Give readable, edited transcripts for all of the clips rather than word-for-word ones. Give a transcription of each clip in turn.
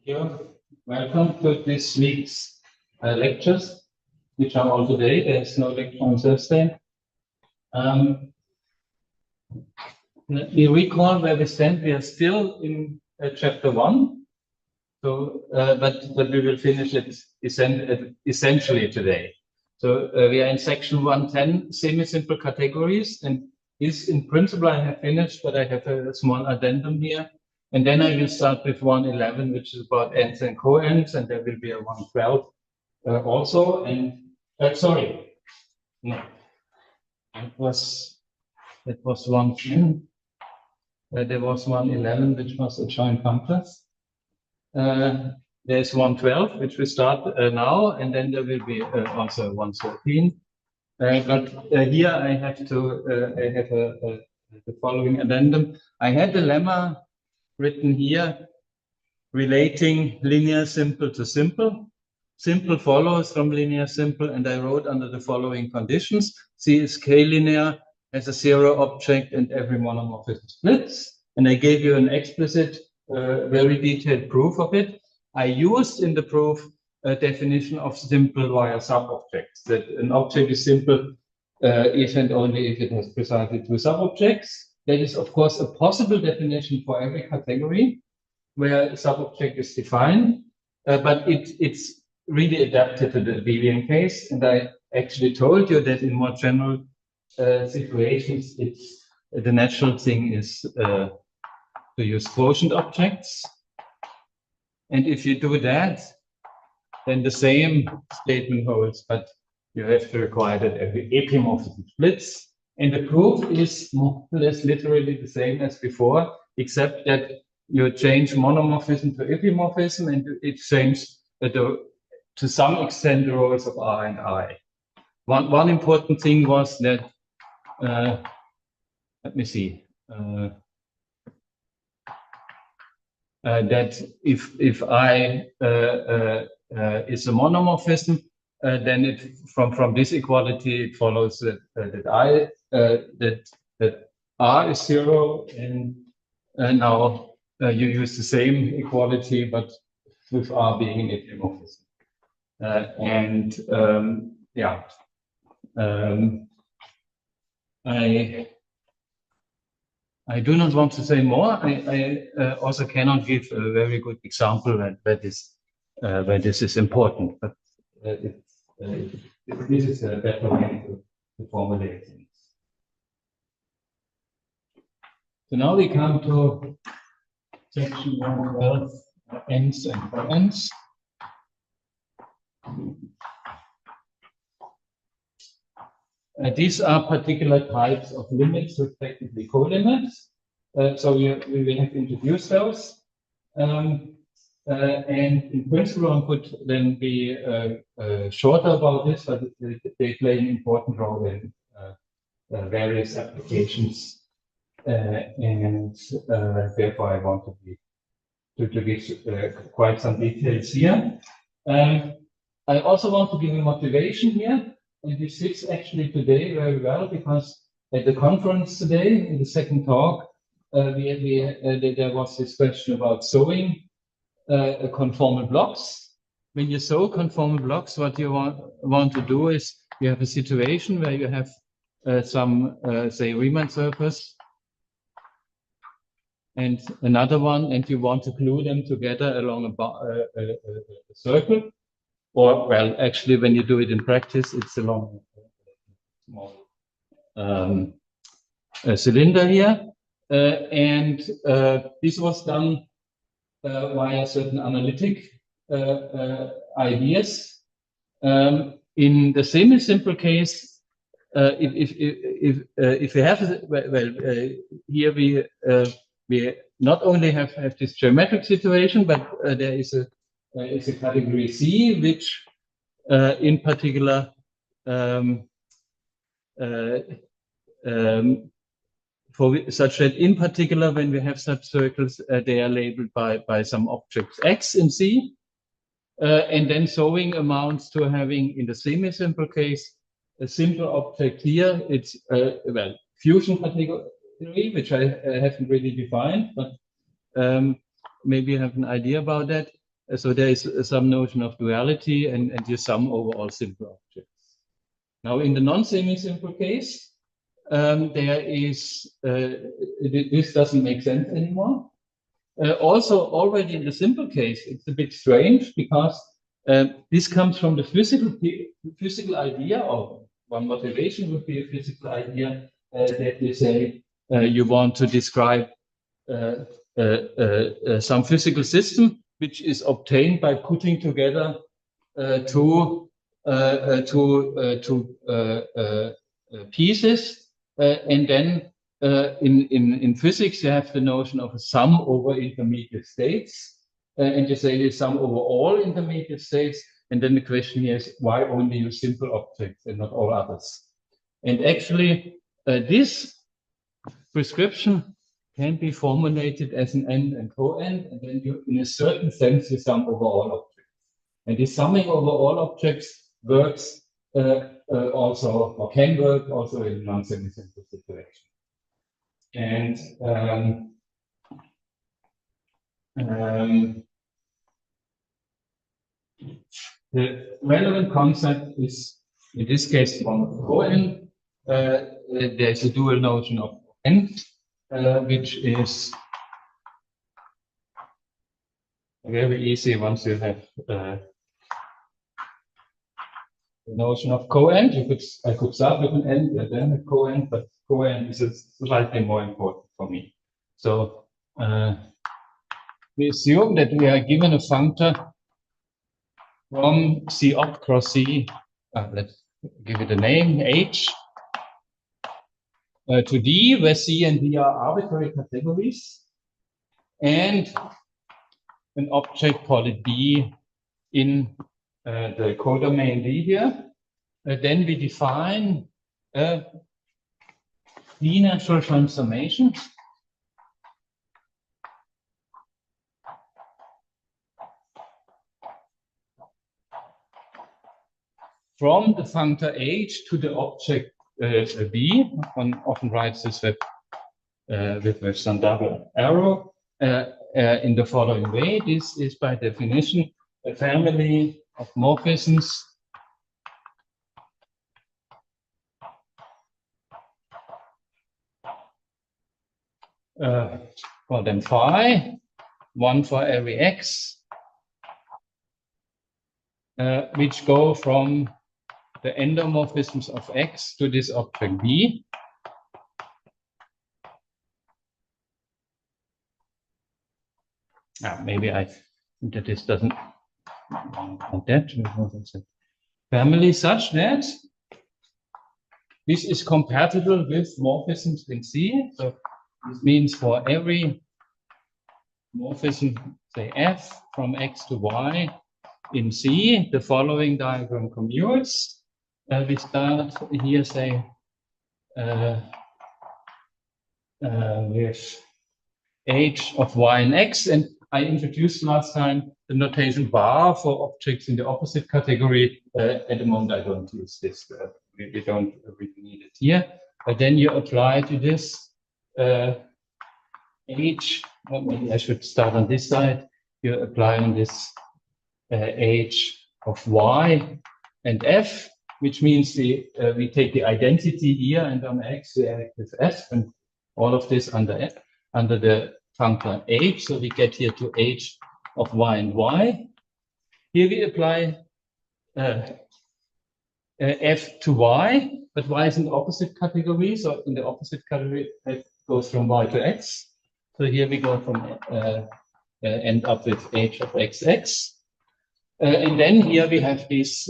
you. Welcome to this week's lectures, which are all today. There's no lecture on Thursday. You recall where we stand. We are still in chapter 1. So, but we will finish it essentially today. So we are in section 110, semi-simple categories, and this in principle I have finished, but I have a small addendum here. And then I will start with 111, which is about ends and coends, and there will be a 112 also. And sorry, no, it was 110. There was 111, which was a joint functors. There's 112, which we start now, and then there will be also 113. But here I have to have the following addendum. I had the lemma written here, relating linear simple to simple. Simple follows from linear simple, and I wrote under the following conditions. C is k-linear, has a zero object, and every monomorphism splits. And I gave you an explicit, very detailed proof of it. I used in the proof a definition of simple via subobjects, that an object is simple if and only if it has precisely two subobjects. That is, of course, a possible definition for every category where a subobject is defined, but it's really adapted to the abelian case. And I actually told you that in more general situations, it's the natural thing is to use quotient objects. And if you do that, then the same statement holds, but you have to require that every epimorphism splits. And the proof is more or less literally the same as before, except that you change monomorphism to epimorphism, and it changes to some extent the roles of R and I. One important thing was that, let me see, that if I is a monomorphism, then it from this equality it follows that that R is zero, and now you use the same equality but with R being an epimorphism. I do not want to say more. I also cannot give a very good example where this is important, but this is a better way to formulate things. So now we come to section 112, ends and coends. These are particular types of limits, respectively co-limits. So we have introduced those. And in principle, one could then be shorter about this, but they play an important role in various applications. And therefore, I want to give quite some details here. I also want to give a motivation here. And this fits actually today very well, because at the conference today, in the second talk, there was this question about sewing conformal blocks. When you sew conformal blocks, what you want to do is you have a situation where you have some, say, Riemann surface and another one, and you want to glue them together along a circle. Or, well, actually, when you do it in practice, it's along a small cylinder here. And this was done via certain analytic ideas. In the semi-simple case, if we have, here we not only have this geometric situation, but there is a category C, which in particular for such that in particular when we have such circles, they are labeled by some objects X in C, and then sewing amounts to having, in the semi-simple case, a simple object here. It's well, fusion category, which I haven't really defined, but maybe you have an idea about that. So there is some notion of duality, and you sum over all simple objects. Now, in the non-semi-simple case, there is this doesn't make sense anymore. Also, already in the simple case, it's a bit strange because this comes from the physical idea, or one motivation would be a physical idea that you say you want to describe some physical system which is obtained by putting together two pieces, and then in physics you have the notion of a sum over intermediate states, and you say the sum over all intermediate states, and then the question here is why only use simple objects and not all others? And actually this prescription can be formulated as an end and co-end, and then you, in a certain sense, you sum over all objects. And this summing over all objects works also, or can work also in non-semi-simple situations. And the relevant concept is, in this case, from co-end. There's a dual notion of end, which is very easy once you have the notion of co-end. I could start with an end and then a co-end, but co-end is slightly more important for me. So we assume that we are given a functor from C op cross C. Let's give it a name, H, to D, where C and D are arbitrary categories, and an object, call it B, in the codomain D here. Then we define a D-natural transformation from the functor H to the object B. One often writes this with some double arrow in the following way. This is by definition a family of morphisms call them phi, one for every x, which go from the endomorphisms of x to this object B. Maybe I think that this doesn't like that. Family such that this is compatible with morphisms in C. So this means for every morphism, say f from x to y in C, the following diagram commutes. We start here, say, with h of y and x, and I introduced last time the notation bar for objects in the opposite category. At the moment, I don't use this. We don't really need it here. But then you apply to this h. Well, maybe I should start on this side. You apply on this h of y and f, which means we take the identity here, and on x we add it with f, and all of this under the functor h. So we get here to h of y and y. Here we apply f to y, but y is in the opposite category. So in the opposite category, it goes from y to x. So here we go from end up with h of xx. And then here we have these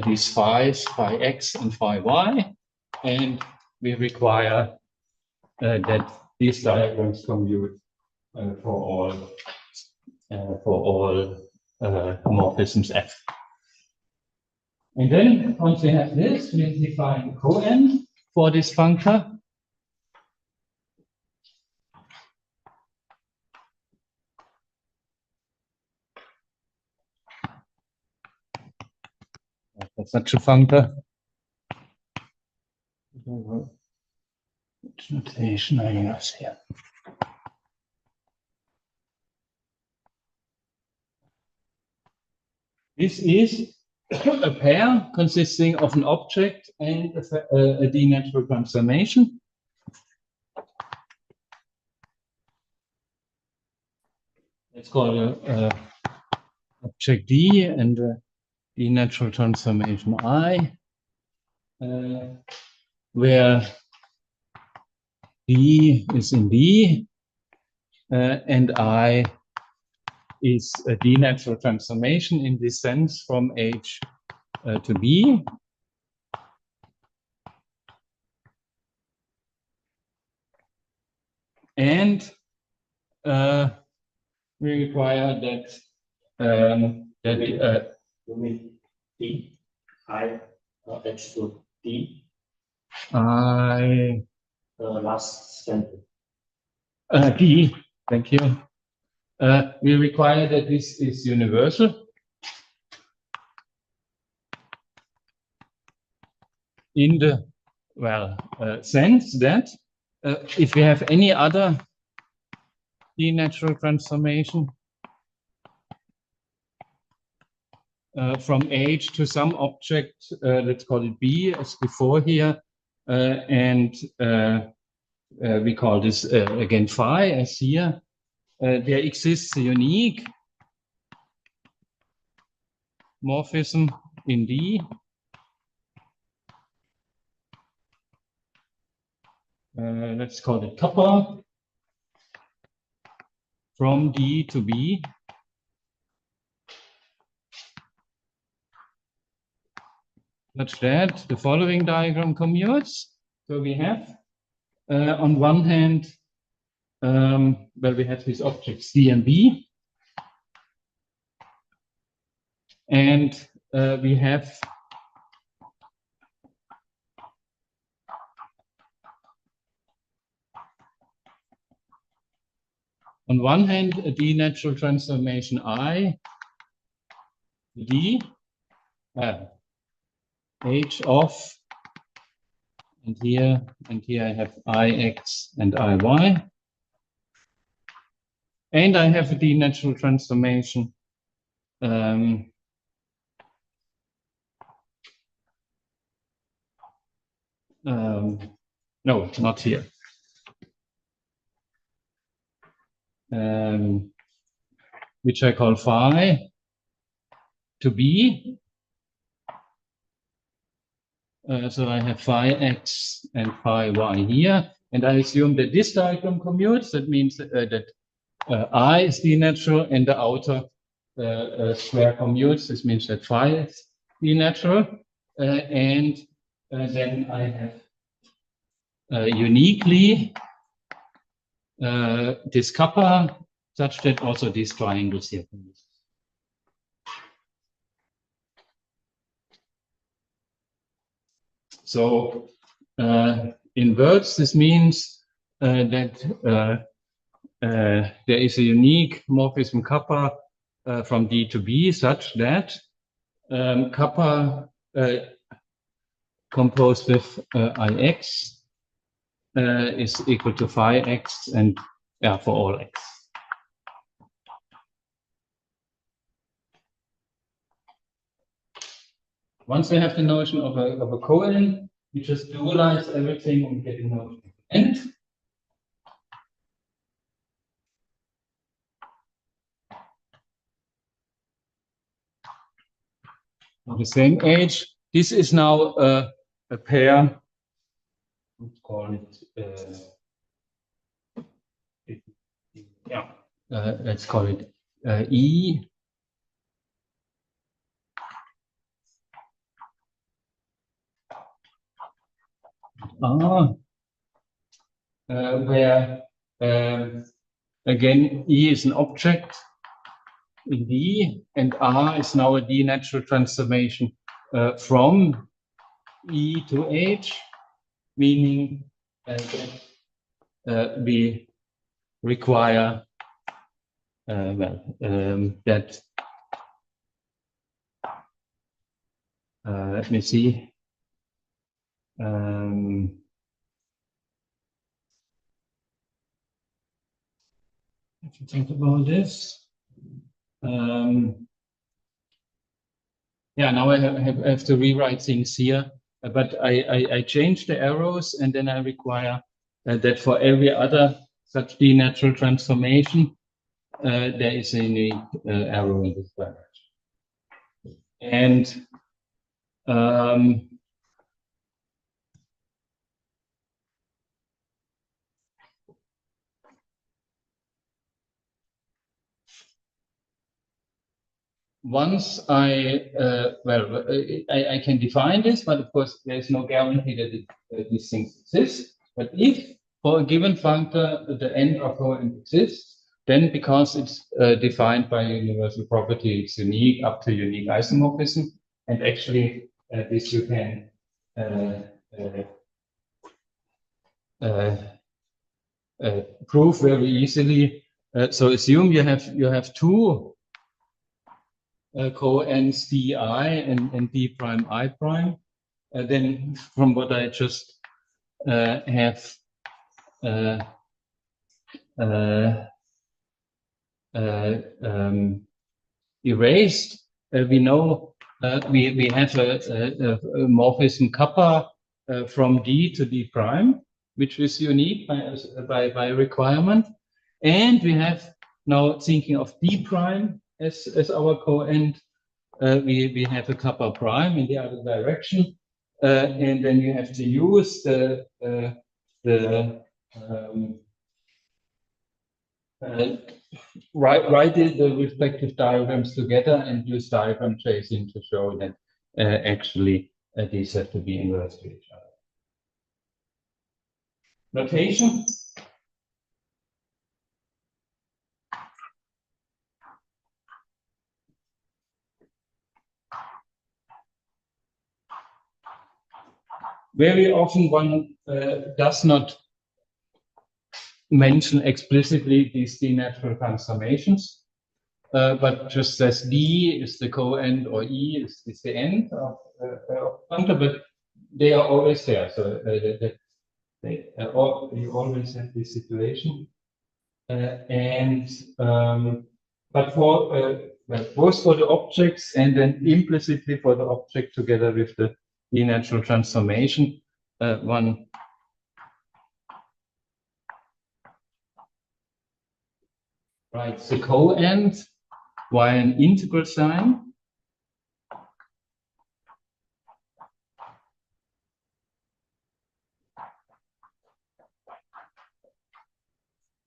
phis, phi x and phi y, and we require that these diagrams commute for all morphisms f. And then once we have this, we define co-end for this functor. For such a functor. Which notation I use here? This is a pair consisting of an object and a D-natural transformation. Let's call it object D and D-natural transformation I, where D is in D and I is a D-natural transformation in this sense from H to B. And we require that you mean D, I, H to D, I last sentence. D, thank you. We require that this is universal in the sense that if we have any other D-natural transformation from H to some object, let's call it B as before here, and we call this again phi as here. There exists a unique morphism in D. Let's call it kappa from D to B. Such that the following diagram commutes. So we have on one hand, we have these objects D and B, and we have on one hand a D-natural transformation I, D, H of, and here I have Ix and Iy. And I have a D-natural transformation no, not here. Which I call phi to B. So I have phi x and phi y here, and I assume that this diagram commutes. That means that I is D-natural and the outer square commutes. This means that phi is D-natural, and then I have uniquely this kappa such that also these triangles here commute. So in words, this means that there is a unique morphism kappa from D to B such that kappa composed with Ix is equal to phi x and for all x. Once we have the notion of a covalent, we just dualize everything and get the notion of end. Of the same age. This is now a pair. Let's call it. Let's call it E. Where again E is an object in D, and R is now a D-natural transformation from E to H, meaning that we require that. Let me see. If you think about this, Yeah, now I have to rewrite things here, but I change the arrows, and then I require that for every other such D-natural transformation, there is a unique arrow in this direction. And once I can define this, but of course there's no guarantee that these things exist. But if for a given functor the end of coend exists, then because it's defined by a universal property, it's unique up to unique isomorphism, and actually this you can prove very easily. So assume you have two coends di and d prime I prime. Then from what I just have erased, we know we have a morphism kappa from D to D prime, which is unique by requirement. And we have now thinking of D prime as our coend. We have a kappa prime in the other direction. And then you have to use write the respective diagrams together and use diagram tracing to show that actually these have to be inverse to each other. Notation. Very often one does not mention explicitly these D-natural transformations, but just says D is the coend or E is the end of functor, but they are always there. So you always have this situation. But for both for the objects and then implicitly for the object together with the D-natural transformation, one writes the coend via an integral sign.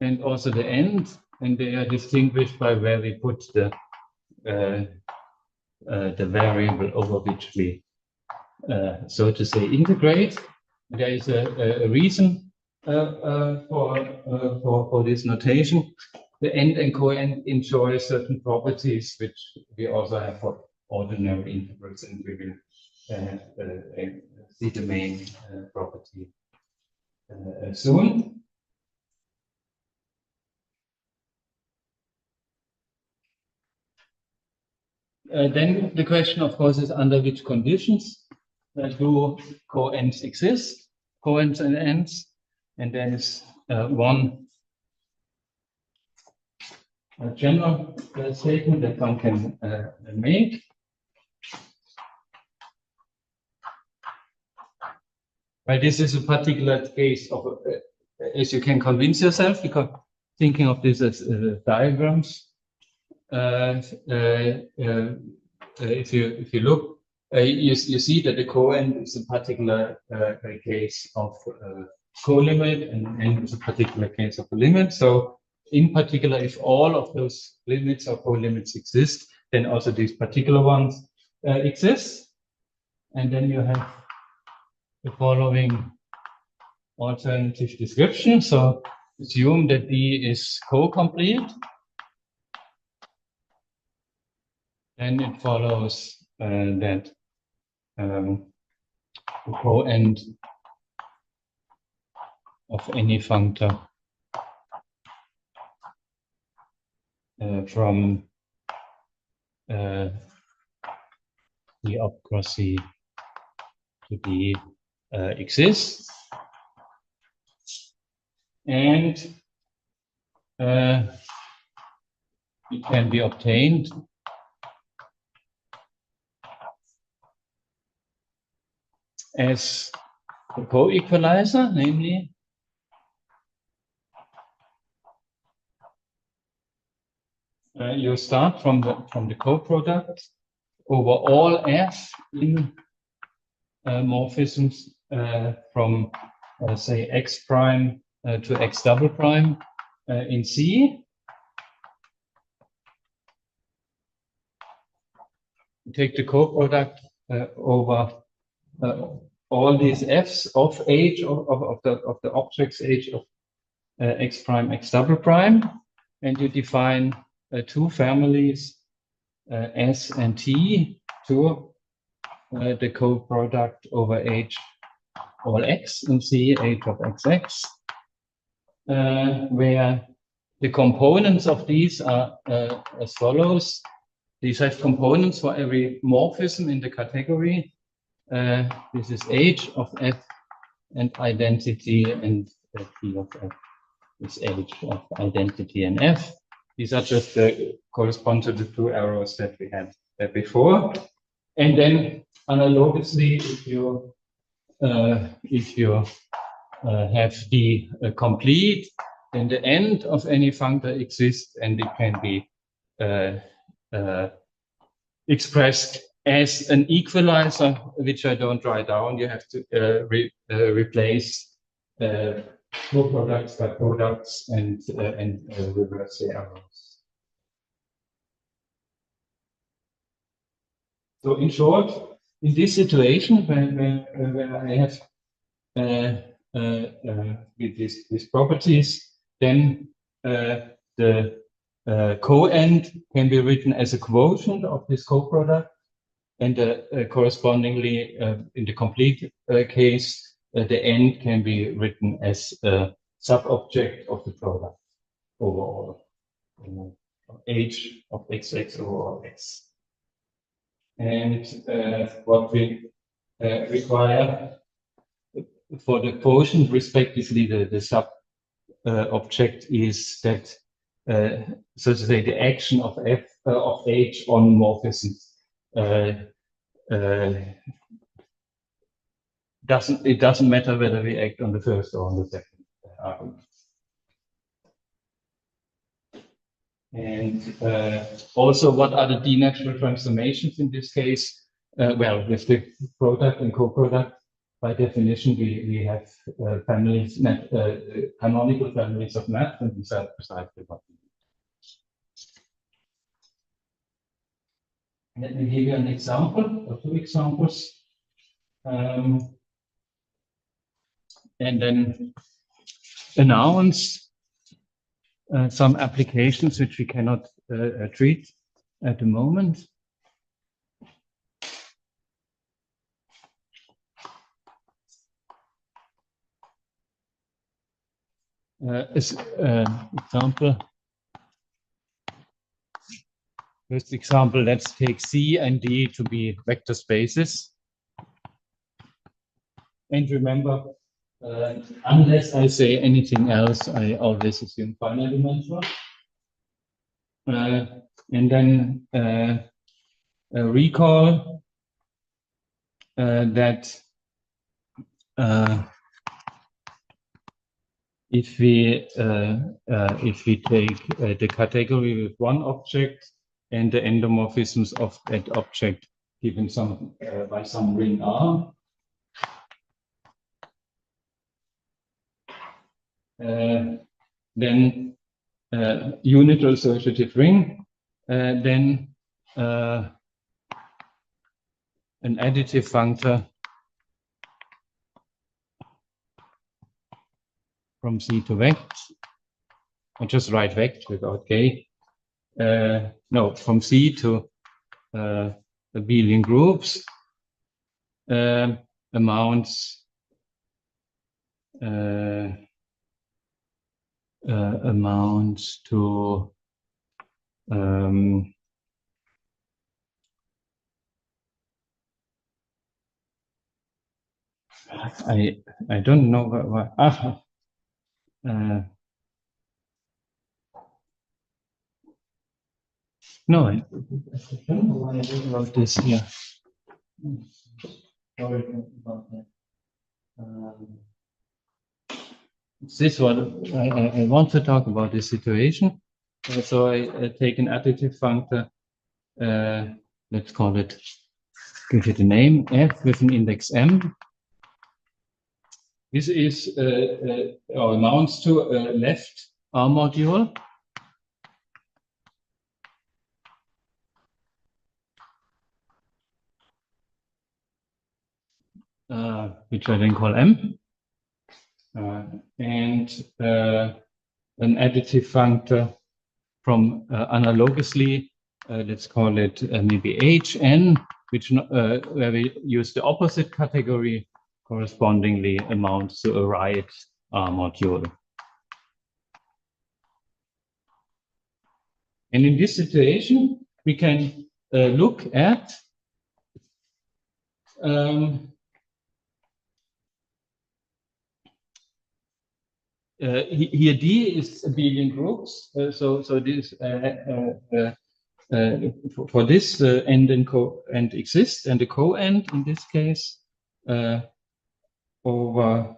And also the end, and they are distinguished by where we put the variable over which we, so to say, integrate. There is a reason for this notation. The end and coend enjoy certain properties which we also have for ordinary integrals, and we will see the main property soon. Then the question, of course, is under which conditions do coends exist, coends and ends, and there is one general statement that one can make. Well, this is a particular case of, as you can convince yourself, because thinking of this as diagrams. If you look, you see that the coend is a particular case of co-limit, and it's a particular case of a limit. So, in particular, if all of those limits or co-limits exist, then also these particular ones exist. And then you have the following alternative description. So, assume that D is co-complete. And it follows that the coend of any functor from the up cross C to D exists, and it can be obtained as a co-equalizer, namely you start from the co-product over all f in morphisms from say x prime to x double prime in C. You take the co-product over all these f's of h of the objects h of x prime x double prime, and you define two families S and T to the co-product over H all X in C, H of XX, where the components of these are as follows. These have components for every morphism in the category. This is H of F and identity, and T of F is H of identity and F. These are just correspond to the two arrows that we had before. And then analogously, if you have the complete, then the end of any functor exists, and it can be expressed as an equalizer, which I don't write down. You have to replace co-products by products and reverse the arrows. So in short, in this situation where I have with these properties, then the co-end can be written as a quotient of this co-product, and correspondingly in the complete case, the end can be written as a sub-object of the product overall, H of XX over X. And what we require for the quotient, respectively, the sub-object is that, so to say, the action of F of H on morphisms doesn't matter whether we act on the first or on the second argument. And also, what are the d-natural transformations in this case? Well, with the product and co-product, by definition, we have families, canonical families of math, and these are precisely what we do. Let me give you an example or two examples. And then announce some applications which we cannot treat at the moment. First example, let's take C and D to be vector spaces. And remember, unless I say anything else, I always assume finite dimensional. And then recall that if we take the category with one object and the endomorphisms of that object given some by some ring R, then unital associative ring, then an additive functor from C to vect. I just write vect without K. No, from C to abelian groups amounts to I don't know what no, I don't know why I wrote this here. Sorry about that. This one, I want to talk about this situation. So I take an additive functor, let's call it, give it a name, f with an index m. This is or amounts to a left R module. Which I then call m. And an additive functor from analogously, let's call it maybe hn, which where we use the opposite category, correspondingly amounts to a right R module. And in this situation, we can look at here D is abelian groups. So this for this end and exists, and the co-end in this case over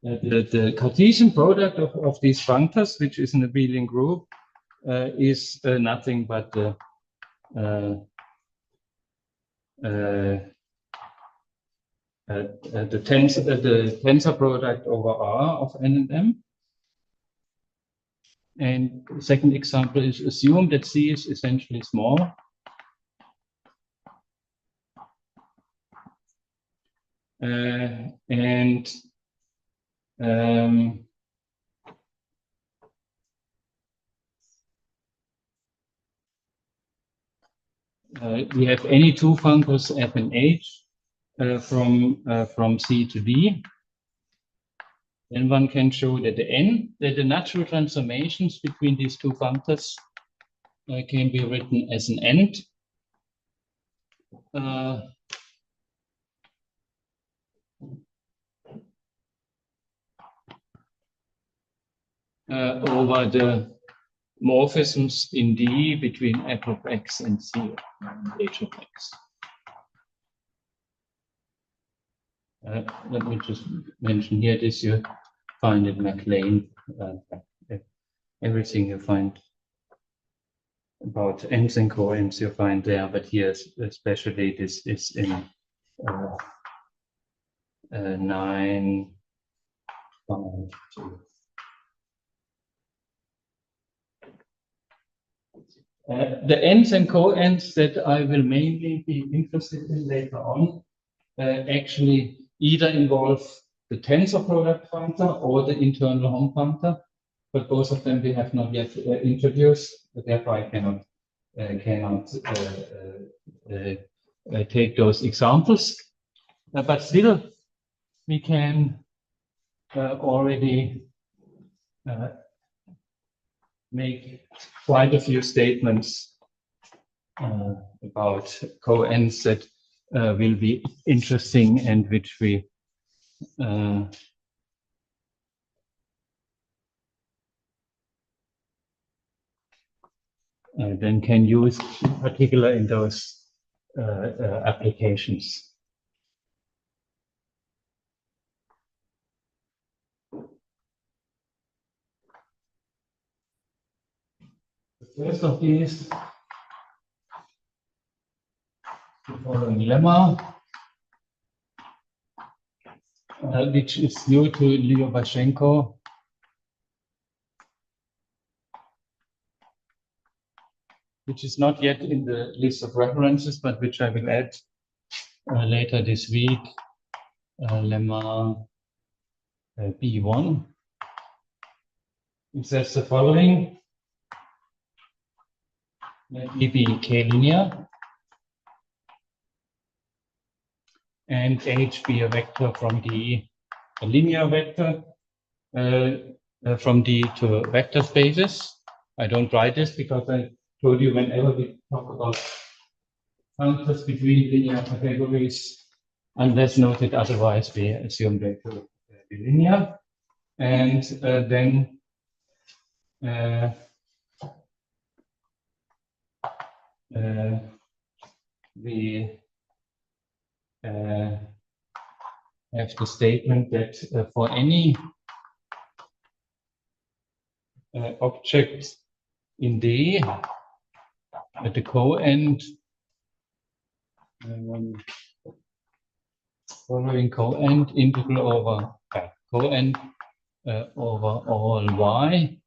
the Cartesian product of these functors, which is an abelian group, is nothing but the tensor product over R of n and m. And the second example is assume that C is essentially small. We have any two functors f and h from C to D. Then one can show that the natural transformations between these two functors can be written as an end. Over the morphisms in D between f of x and C and h of x. Let me just mention here this you find in MacLean. Everything you find about ends and coends you find there, but here especially this is in 9.5.2. The ends and coends that I will mainly be interested in later on actually either involve the tensor product functor or the internal home functor, but both of them we have not yet introduced. Therefore, I cannot take those examples. But still, we can already make quite a few statements about coends that will be interesting and which we then can use, in particular in those applications. The first of these, the following lemma, which is due to Lyubashenko. Which is not yet in the list of references, but which I will add later this week, lemma B1. It says the following: let E be k-linear and H be a vector from D linear vector from D to vector spaces. I don't write this because I told you whenever we talk about functors between linear categories, unless noted otherwise, we assume they to be linear. And then we have the statement that for any object in D, at the coend, following coend integral over coend over all y,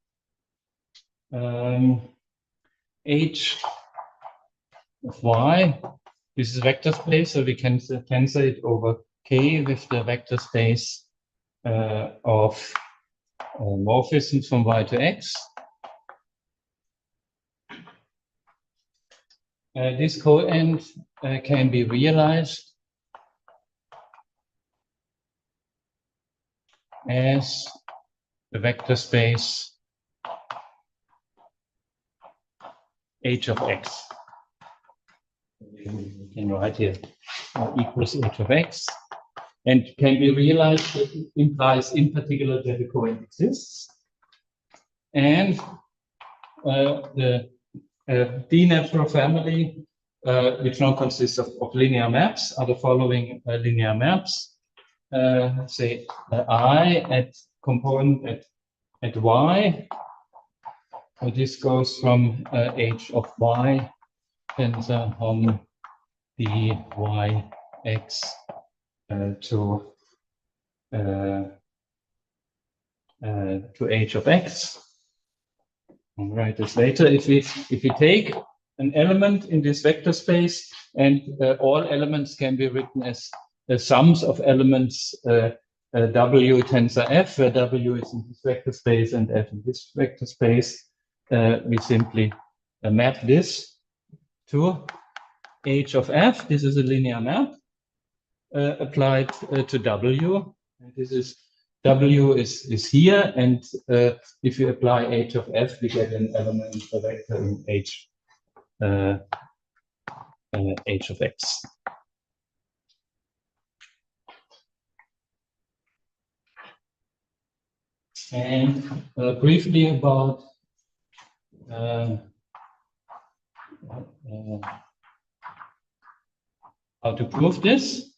h of y. This is vector space, so we can cancel it over K with the vector space of morphisms from Y to X. This coend can be realized as the vector space H of X. We can write here equals H of X, and can be realized. That implies in particular that the coend exists, and the D-natural family, which now consists of linear maps, are the following linear maps. Say I at component at Y. This goes from H of Y tensor on D Y X to H of X. I'll write this later. If we take an element in this vector space, and all elements can be written as sums of elements W tensor F, where W is in this vector space and F in this vector space, we simply map this to H of F. This is a linear map applied to W. And this is W is here, and if you apply H of F, we get an element, a vector in H of X. And briefly about how to prove this.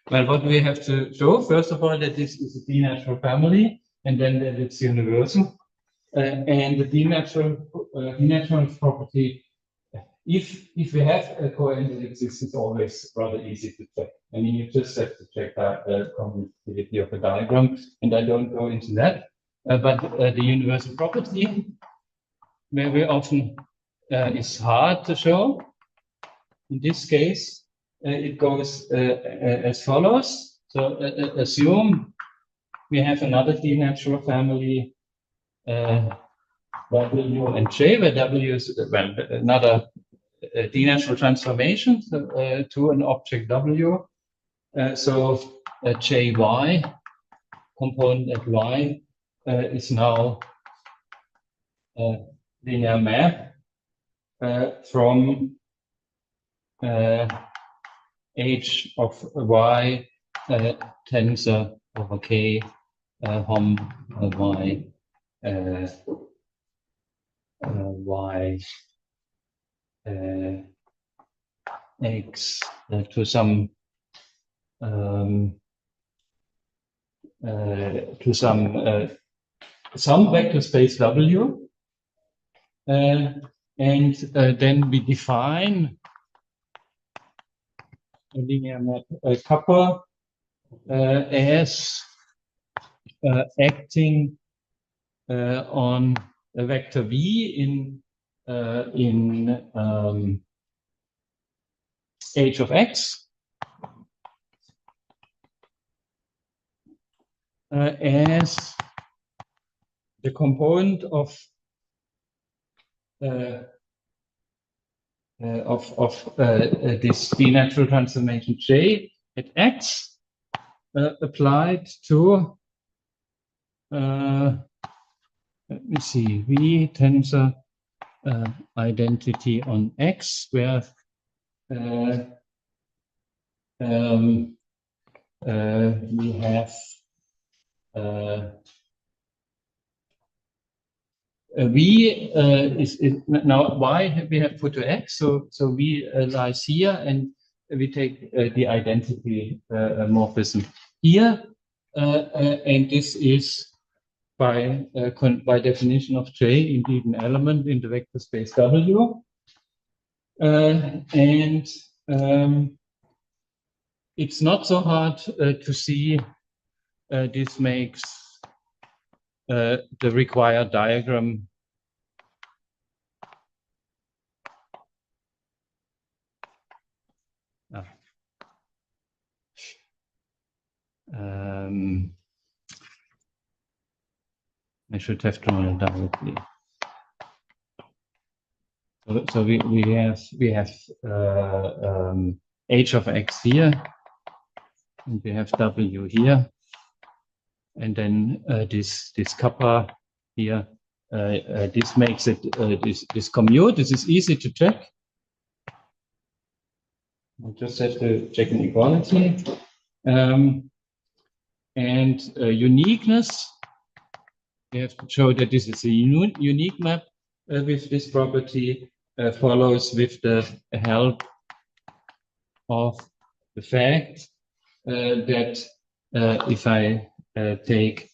Well, what we have to show, first of all, that this is a D-natural family, and then that it's universal. And the D-natural property, if we have a coend that exists, it's always rather easy to check. I mean, you just have to check the commutativity of a diagram, and I don't go into that. But the universal property very often is hard to show. In this case, it goes as follows. So assume we have another D-natural family, W and J, where W is another D-natural transformation to an object W. So JY component at Y is now a linear map from H of Y tensor over K hom Y Y X to some vector space W, and then we define a linear map kappa as acting on a vector V in H of X, as the component of this D-natural transformation J at X applied to let me see, V tensor identity on X, where we have V is now Y we have put to X, so V lies here, and we take the identity morphism here, and this is by definition of J indeed an element in the vector space W, and it's not so hard to see this makes the required diagram I should have drawn it directly. So we have h of x here, and we have w here, and then this kappa here. This makes it this commute. This is easy to check. I just have to check an equality, and uniqueness. We have to show that this is a unique map with this property. Follows with the help of the fact that if I take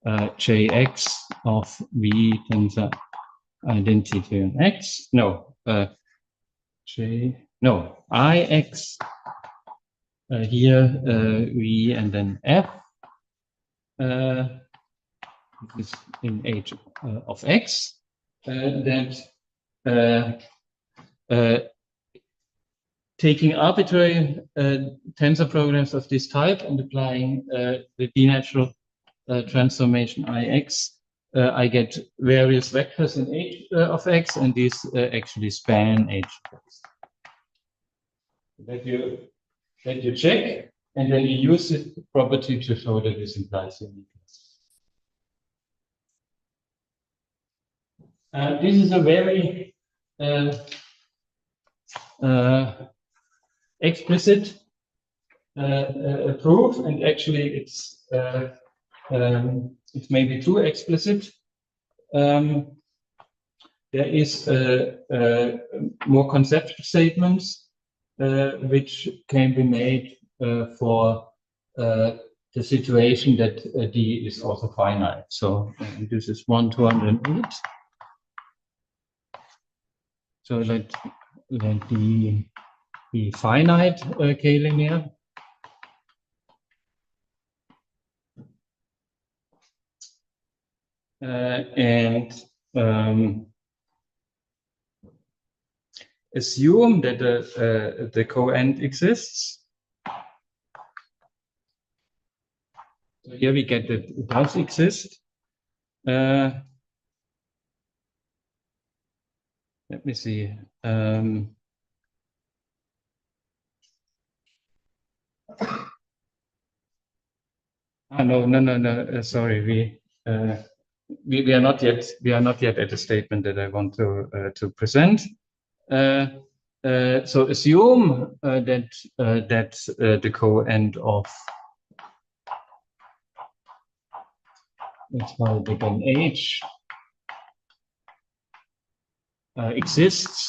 Jx of V tensor identity on X, Ix here V and then F is in H of X, that taking arbitrary tensor programs of this type and applying the D-natural transformation Ix, I get various vectors in H of X, and these actually span H of X. That you check, and then you use this property to show that this implies uniqueness. This is a very explicit proof, and actually it's maybe too explicit. There is more conceptual statements which can be made for the situation that D is also finite. So this is 1/208. So let D be finite K-linear. And assume that the coend exists. So here we get that it does exist. Let me see. No. Sorry, we are not yet at a statement that I want to present. So assume that the coend of, let's call it again H, exists.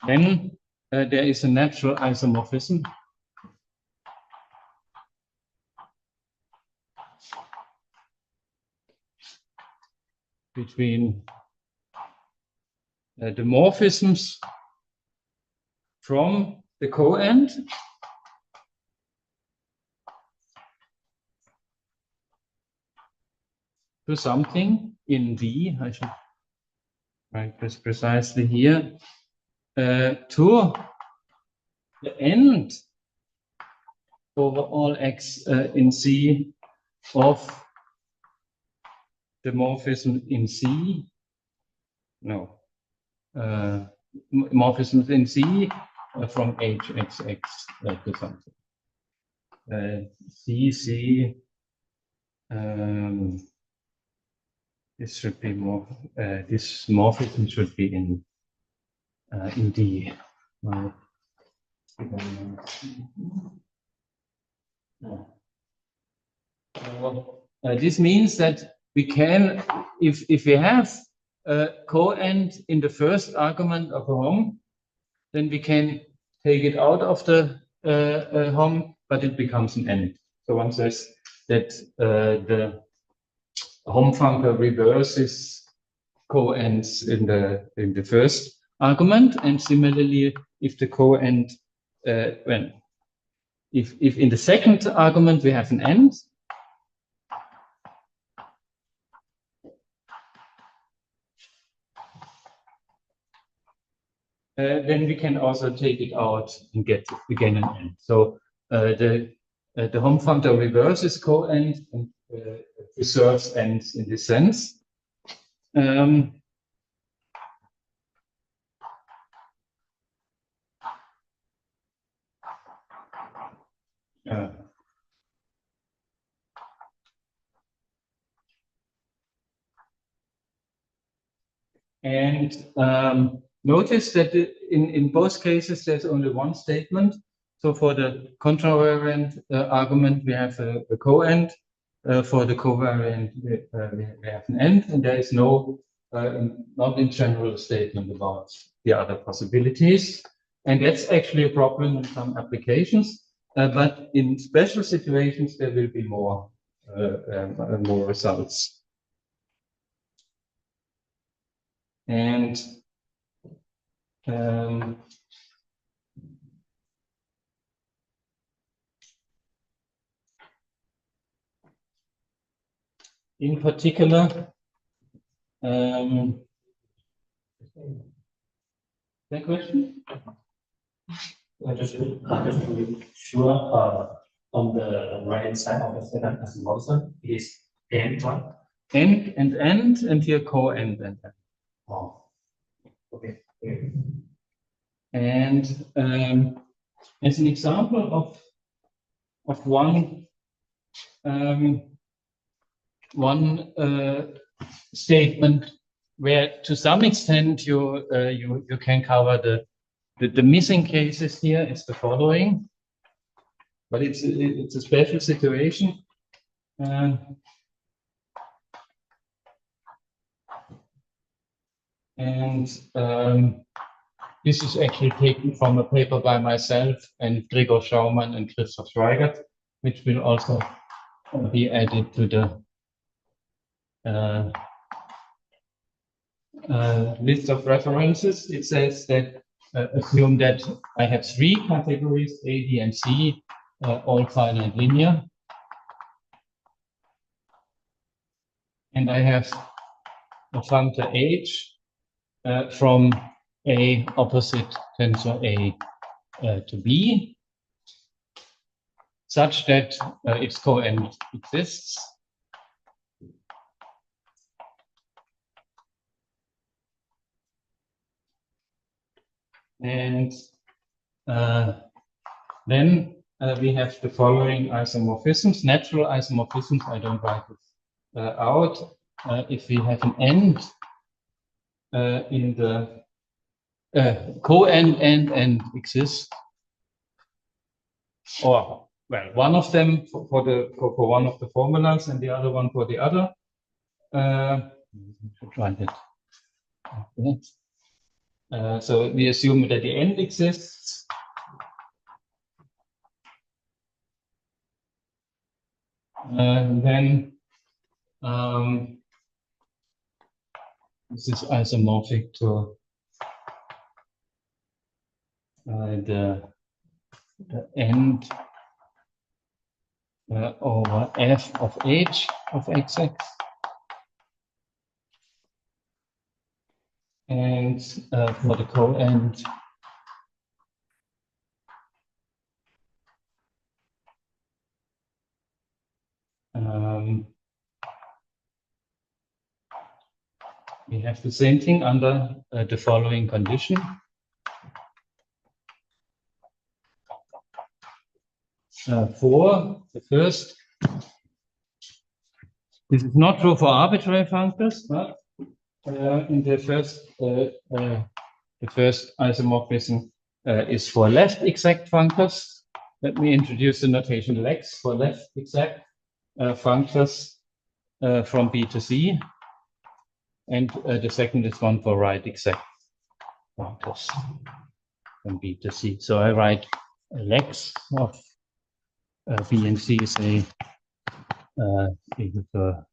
Then there is a natural isomorphism between the morphisms from the coend to something in V. I should write this precisely here. To the end over all x in C of the morphism in C. No. Morphisms in C from HXX to something. CC. This should be more. This morphism should be in D. This means that we can, if we have a coend in the first argument of a Hom, then we can take it out of the Hom, but it becomes an end. So one says that the Hom functor reverses coends in the first argument, and similarly, if the coend if in the second argument we have an end, then we can also take it out and get again an end. So the Hom functor reverses coend and preserves ends in this sense. And notice that in both cases there's only one statement. So for the contravariant argument we have a coend. For the covariant we have an end, and there is no not in general statement about the other possibilities. And that's actually a problem in some applications. But in special situations there will be more results. And in particular, that question? Just to be sure, on the right hand side of the setup as well, is end one. End and end, and here co-end and end. Oh, okay. And as an example of one statement where to some extent you can cover the missing cases here is the following, but it's a special situation. This is actually taken from a paper by myself and Gregor Schaumann and Christoph Schweigert, which will also be added to the list of references. It says that assume that I have three categories, A, D, and C, all finite linear. And I have a functor H from A opposite tensor A to B, such that its coend exists. And then we have the following isomorphisms. Natural isomorphisms, I don't write this out. If we have an end in the co-end and exists, or well, one of them for one of the formulas and the other one for the other. Try that. Okay. So we assume that the end exists. Then this is isomorphic to the end over f of h of xx. And for the coend, we have the same thing under the following condition. for the first. This is not true for arbitrary functors, but in the first isomorphism is for left exact functors. Let me introduce the notation lex for left exact functors from B to C, and the second is one for right exact functors from B to C. So I write lex of B and C, say equal to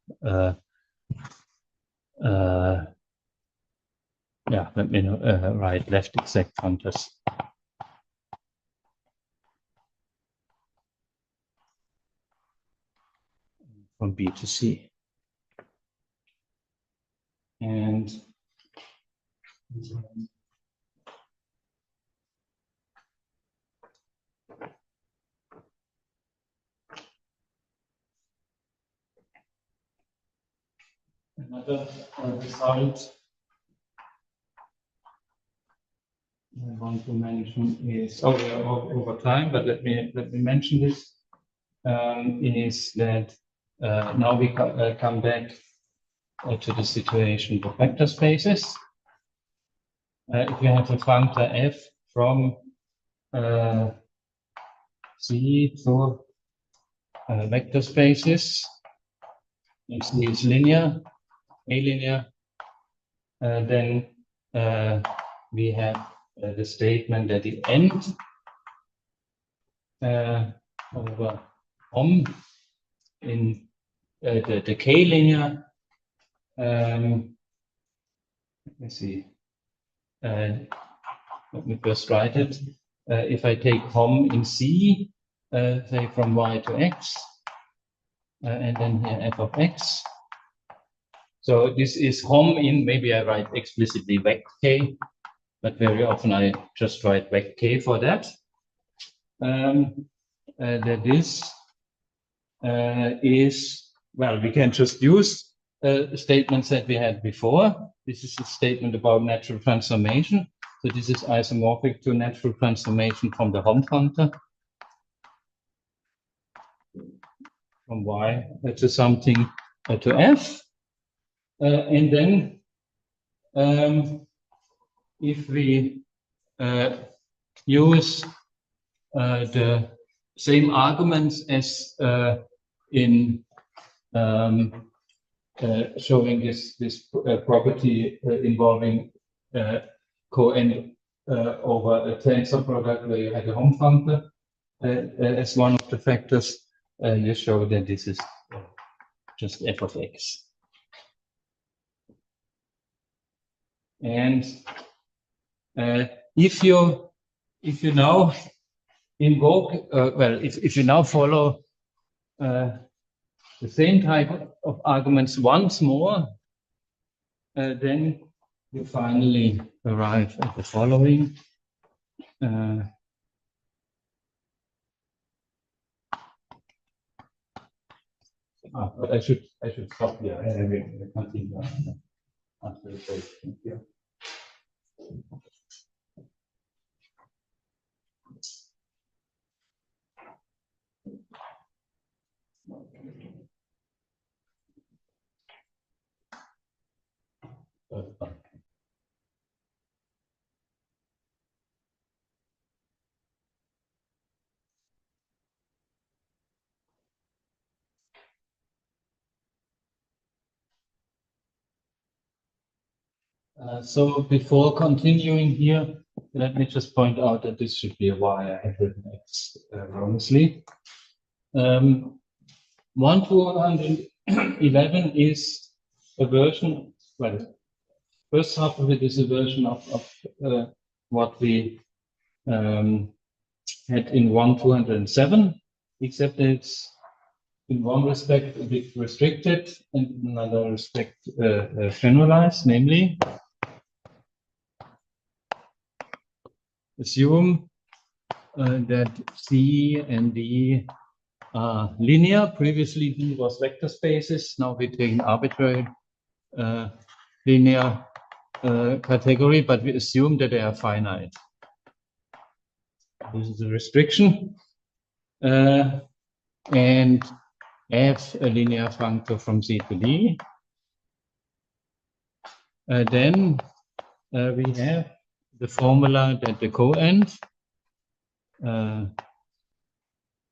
yeah, let me write left exact functors from B to C. And another result I want to mention is, oh, we are over time, but let me mention this, is that now we come back to the situation of vector spaces. If you have a functor f from C to vector spaces, if C is linear, alinear, then we have the statement that the end over in the k-linear. Let me see. Let me first write it. If I take hom in C, say from y to x, and then here f of x. So this is hom in, maybe I write explicitly vec k, but very often I just write vec k for that. That this is, well, we can just use statements that we had before. This is a statement about natural transformation. So this is isomorphic to natural transformation from the hom functor from y to something to f. And then if we use the same arguments as in showing this property involving co-n over a tensor product where you had a hom functor as one of the factors, you show that this is just f of x. And if you now invoke, well, if you now follow the same type of arguments once more, then you finally arrive at the following. But I should stop here. I will continue after the break. Thank you. So before continuing here, let me just point out that this should be a y. I have written x erroneously. 1211 is a version, well, first half of it is a version of what we had in 1207, except that it's in one respect a bit restricted and in another respect generalized, namely, assume that C and D are linear. Previously, D was vector spaces. Now we take an arbitrary linear category, but we assume that they are finite. This is a restriction. and f a linear functor from C to D. Then we have the formula that the coend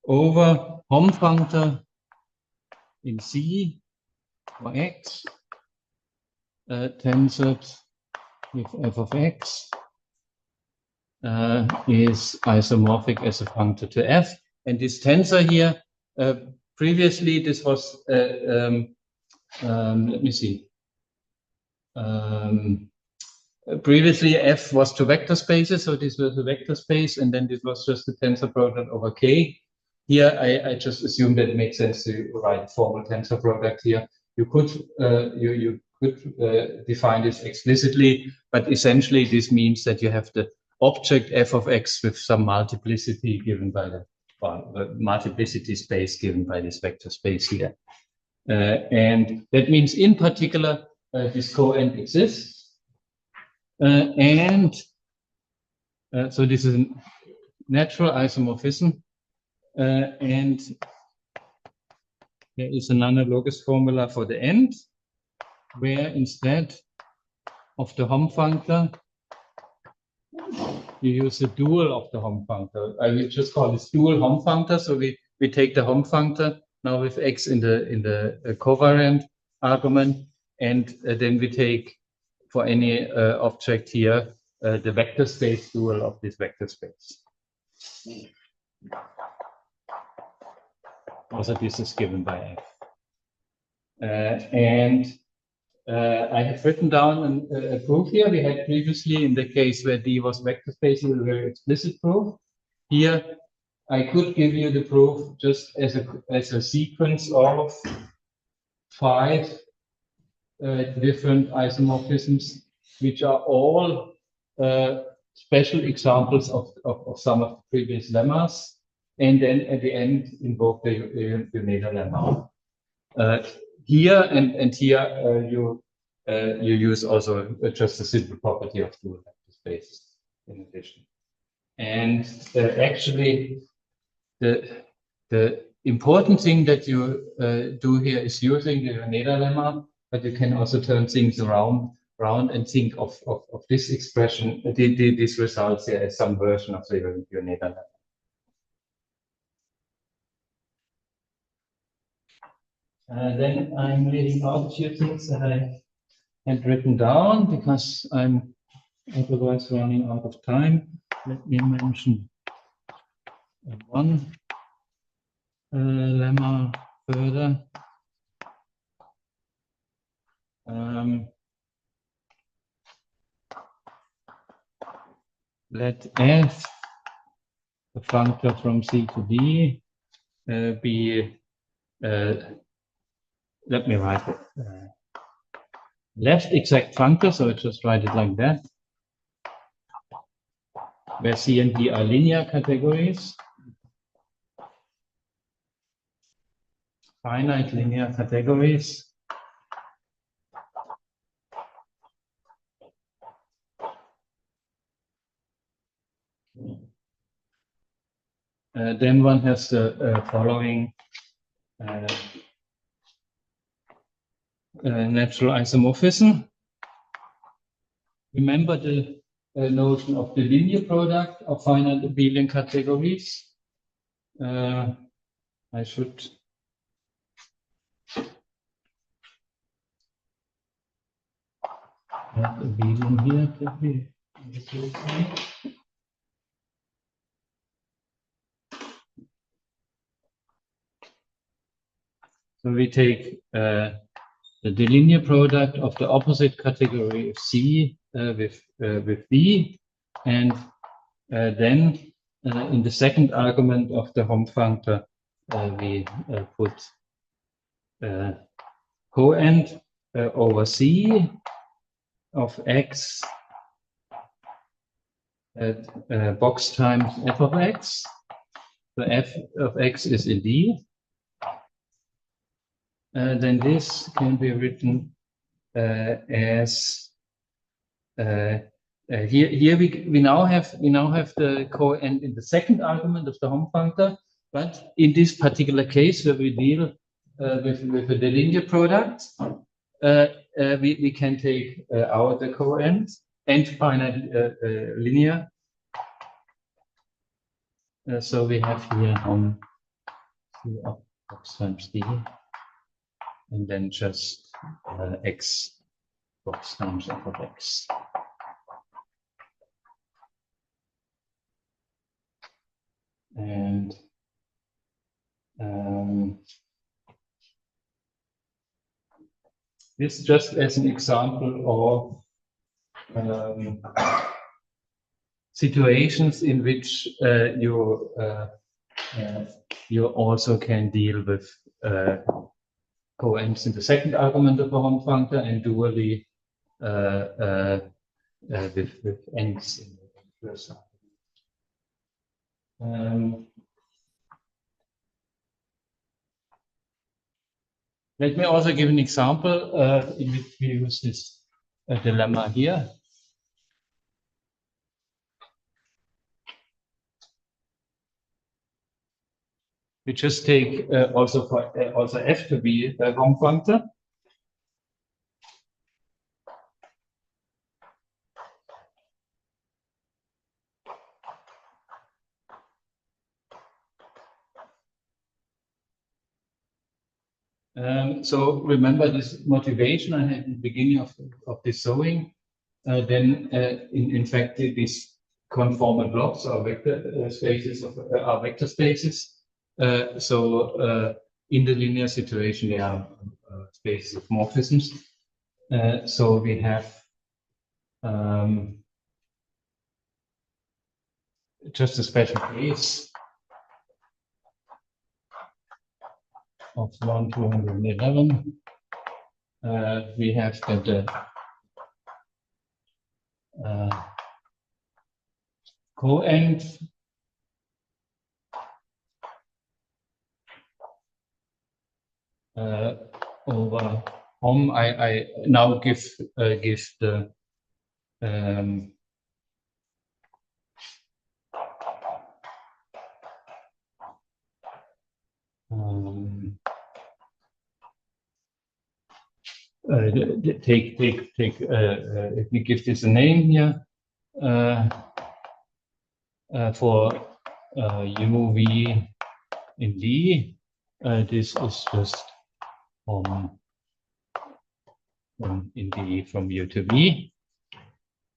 over Hom functor in C for x tensored with f of x is isomorphic as a functor to f. And this tensor here, previously this was, let me see. Previously f was two vector spaces, so this was a vector space, and then this was just a tensor product over k. Here I just assume that it makes sense to write formal tensor product here. You could define this explicitly, but essentially this means that you have the object f of x with some multiplicity given by the multiplicity space given by this vector space here. And that means in particular this coend exists. So this is a natural isomorphism, and there is an analogous formula for the end, where instead of the Hom functor, you use a dual of the Hom functor. I will just call this dual Hom functor. So we take the Hom functor now with x in the covariant argument, and then we take for any object here the vector space dual of this vector space. Also, this is given by f. I have written down a proof here. We had previously, in the case where D was vector space, a very explicit proof. Here, I could give you the proof just as a sequence of 5 different isomorphisms, which are all special examples of some of the previous lemmas, and then at the end invoke the Uneda lemma. Here and here you use also just a simple property of dual vector spaces in addition. And actually the important thing that you do here is using the Uneda lemma, but you can also turn things around and think of this expression, these results here as some version of the Uneda lemma. Then I'm reading out a few things that I had written down because I'm otherwise running out of time. Let me mention one lemma further. Let f, a functor from C to D, be, let me write it, left exact functor, so I just write it like that, where C and D are linear categories, finite linear categories, then one has the following natural isomorphism. Remember the notion of the linear product of finite abelian categories. I should have abelian here to be. So we take the linear product of the opposite category of C with D, and then in the second argument of the Hom functor we put coend over C of x at box times f of x. So f of x is in D. Then this can be written as here we now have the coend in the second argument of the Hom functor, But in this particular case where we deal with the linear product, we can take out the coend and finite linear. So we have here on x times d, and then just x times f of x. And this just as an example of situations in which you also can deal with coends in the second argument of a Hom functor and dually with ends in the first argument. Let me also give an example in which we use this dilemma here. We just take also f to be a Hom functor. So remember this motivation I had in the beginning of this showing. Then in fact these conformal blocks are vector spaces are vector spaces. So in the linear situation they are spaces of morphisms. So we have just a special case of 1,211. We have that the coend over Hom. I now give the let me give this a name here for uv in D. This is just in D from U to V.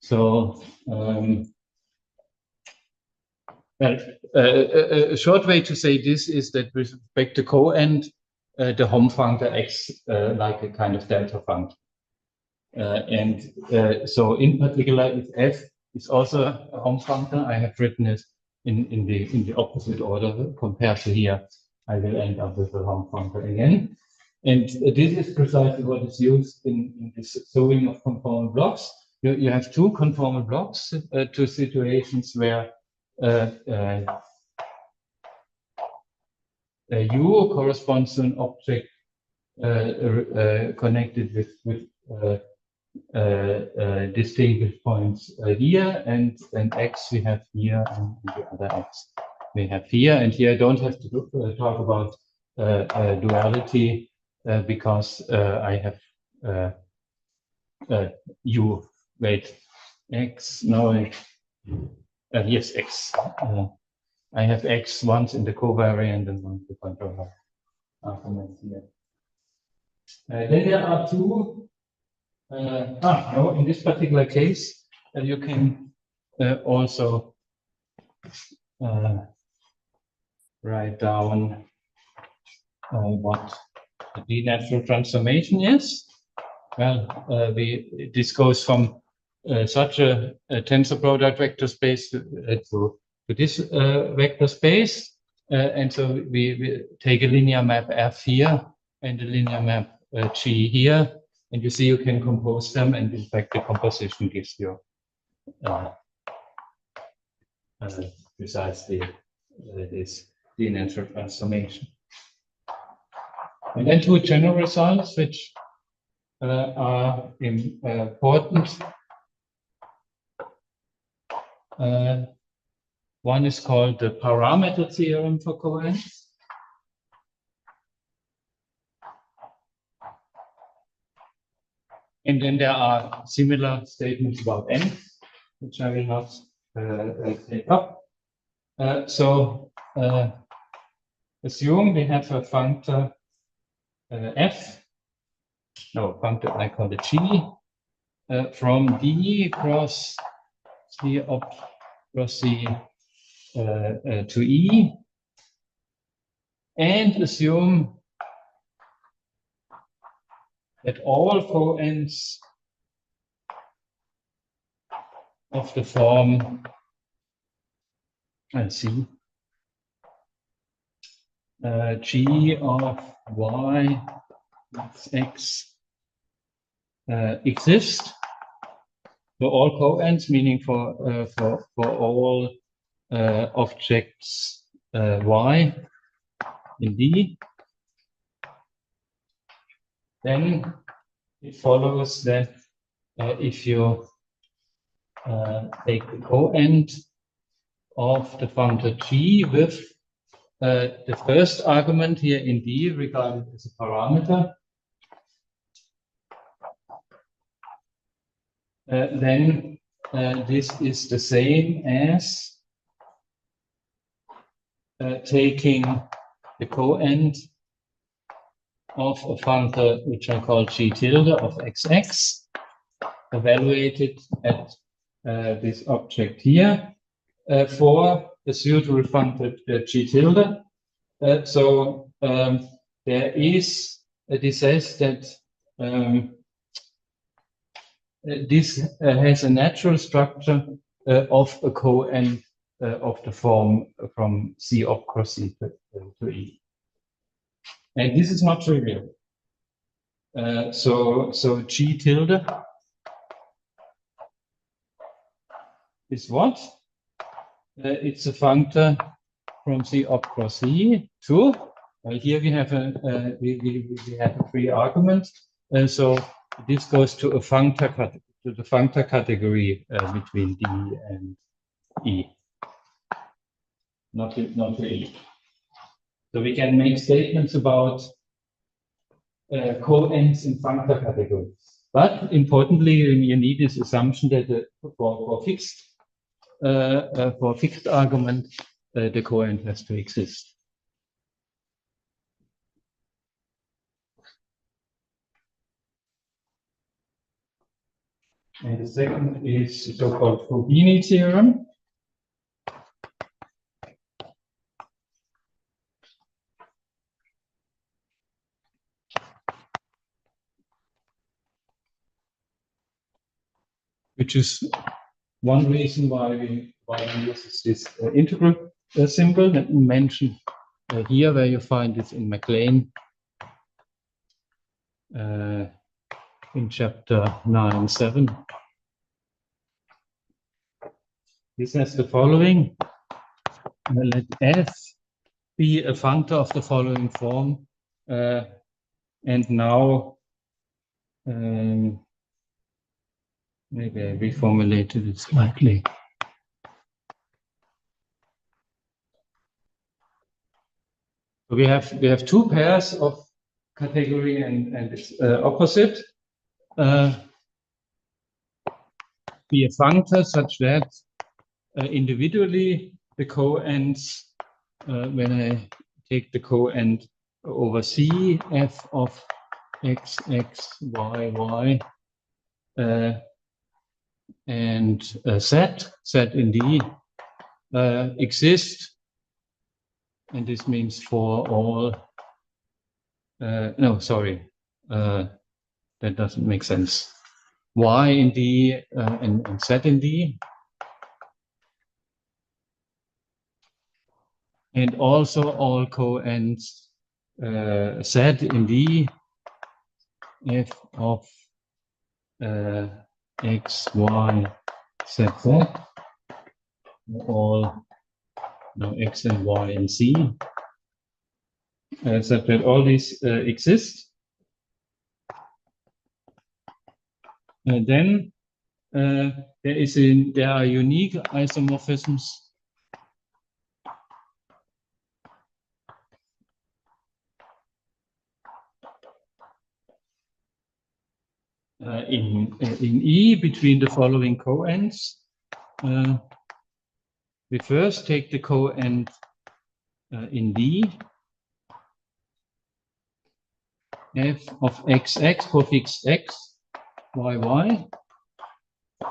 So a short way to say this is that with respect to coend, the Hom functor acts like a kind of delta function. So in particular, if f is also a Hom functor, I have written it in the opposite order compared to here. I will end up with a Hom functor again. And this is precisely what is used in this showing of conformal blocks. You have two conformal blocks to situations where U corresponds to an object connected with distinguished points here, and x we have here, and the other x we have here. And here I don't have to talk about duality because I have U. Wait, x. No, yes, x. I have x once in the covariant and once in the control argument here. Then there are two. No, in this particular case, you can also write down what the natural transformation is. Well, this goes from such a tensor product vector space to this vector space, and so we take a linear map F here and a linear map G here, and you see you can compose them, and in fact the composition gives you precisely this natural transformation. And then two general results which are important. One is called the parameter theorem for coends. And then there are similar statements about n, which I will not take up. Assume we have a functor f, no, functor I call it g, from D cross C cross C to E, and assume that all coends of the form C G of y x exist for all coends, meaning for all objects y in D. Then it follows that if you take the coend of the functor g with the first argument here in D regarded as a parameter, then this is the same as taking the coend of a functor which I call g tilde of xx, evaluated at this object here for the suitable functor g tilde. There is this says that this has a natural structure of a coend of the form from C op cross C to E. And this is not trivial. So G tilde is what? It's a functor from C op cross C to. Here we have a free argument. So this goes to a functor to the functor category between D and E. Not to E. So we can make statements about coends in functor categories. But importantly, you need this assumption that for fixed argument, the coend has to exist. And the second is the so-called Fubini theorem. Which is one reason why we use this integral symbol that we mentioned here, where you find this in MacLean in chapter 9.7. This has the following. Let f be a functor of the following form, and now maybe I reformulated it slightly. So we have two pairs of category and its opposite. Be a functor such that individually the coends, when I take the coend over C, f of x, x, y, y, and z in D exist, and this means for all. No, sorry, that doesn't make sense. Y in D and z in D, and also all coends z in D, f of x, y, z, z, all x and y and c, such that all these exist. And then there are unique isomorphisms in E between the following coends. We first take the coend in D, f of xx for fixed x, y,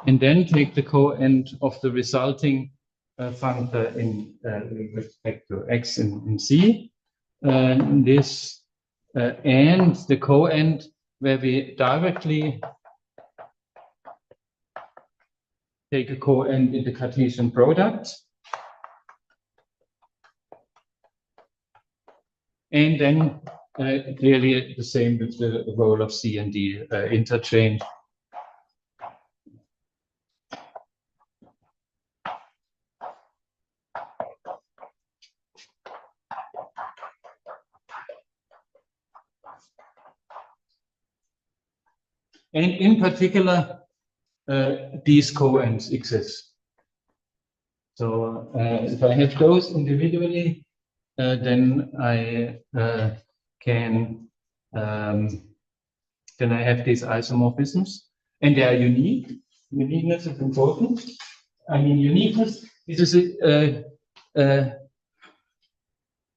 and then take the coend of the resulting functor in with respect to x in C. And the coend where we directly take a coend in the Cartesian product. And then clearly the same with the role of C and D interchange. And in particular, these coends exist. So if I have those individually, then I can then I have these isomorphisms, and they are unique. Uniqueness is important. I mean, uniqueness is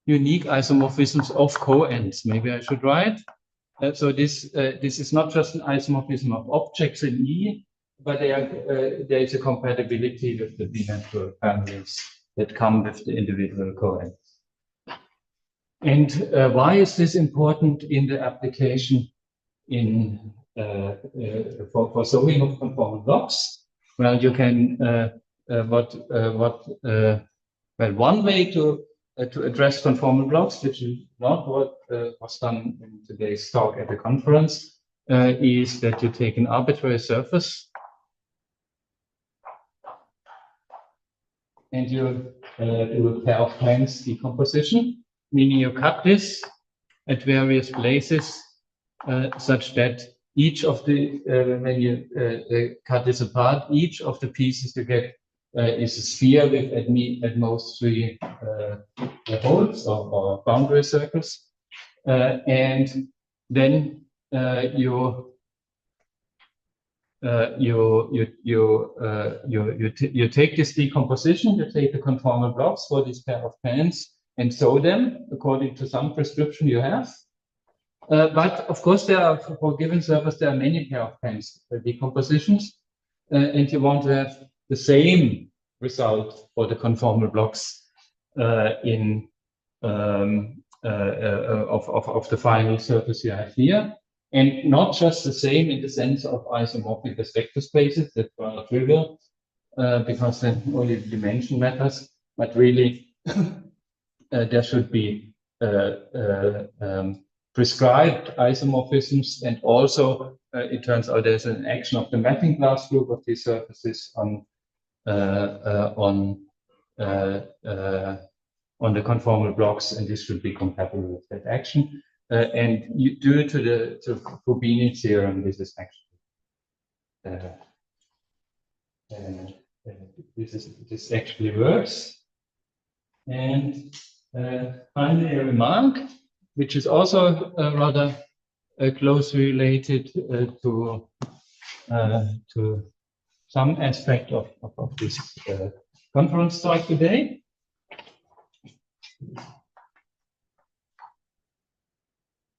unique isomorphisms of coends. Maybe I should write. So this is not just an isomorphism of objects in E, but there is a compatibility with the B-natural families that come with the individual coends. And why is this important in the application in for solving of conformal blocks? Well, you can one way to address conformal blocks, which is not what was done in today's talk at the conference, is that you take an arbitrary surface and you do a pair of planes decomposition, meaning you cut this at various places such that each of the, when you cut this apart, each of the pieces you get is a sphere with at most 3 holes or boundary circles. And then you take this decomposition, you take the conformal blocks for this pair of planes and sew them according to some prescription you have. But of course, there are, for given surface, there are many pair of planes decompositions, and you want to have the same result for the conformal blocks of the final surface you have here, and not just the same in the sense of isomorphic as vector spaces. That's rather trivial because then only the dimension matters, but really there should be prescribed isomorphisms, and also it turns out there's an action of the mapping class group of these surfaces on the conformal blocks, and this should be compatible with that action. And due to the Fubini theorem, this is actually this actually works. And finally, a remark, which is also rather closely related to some aspect of this conference talk today.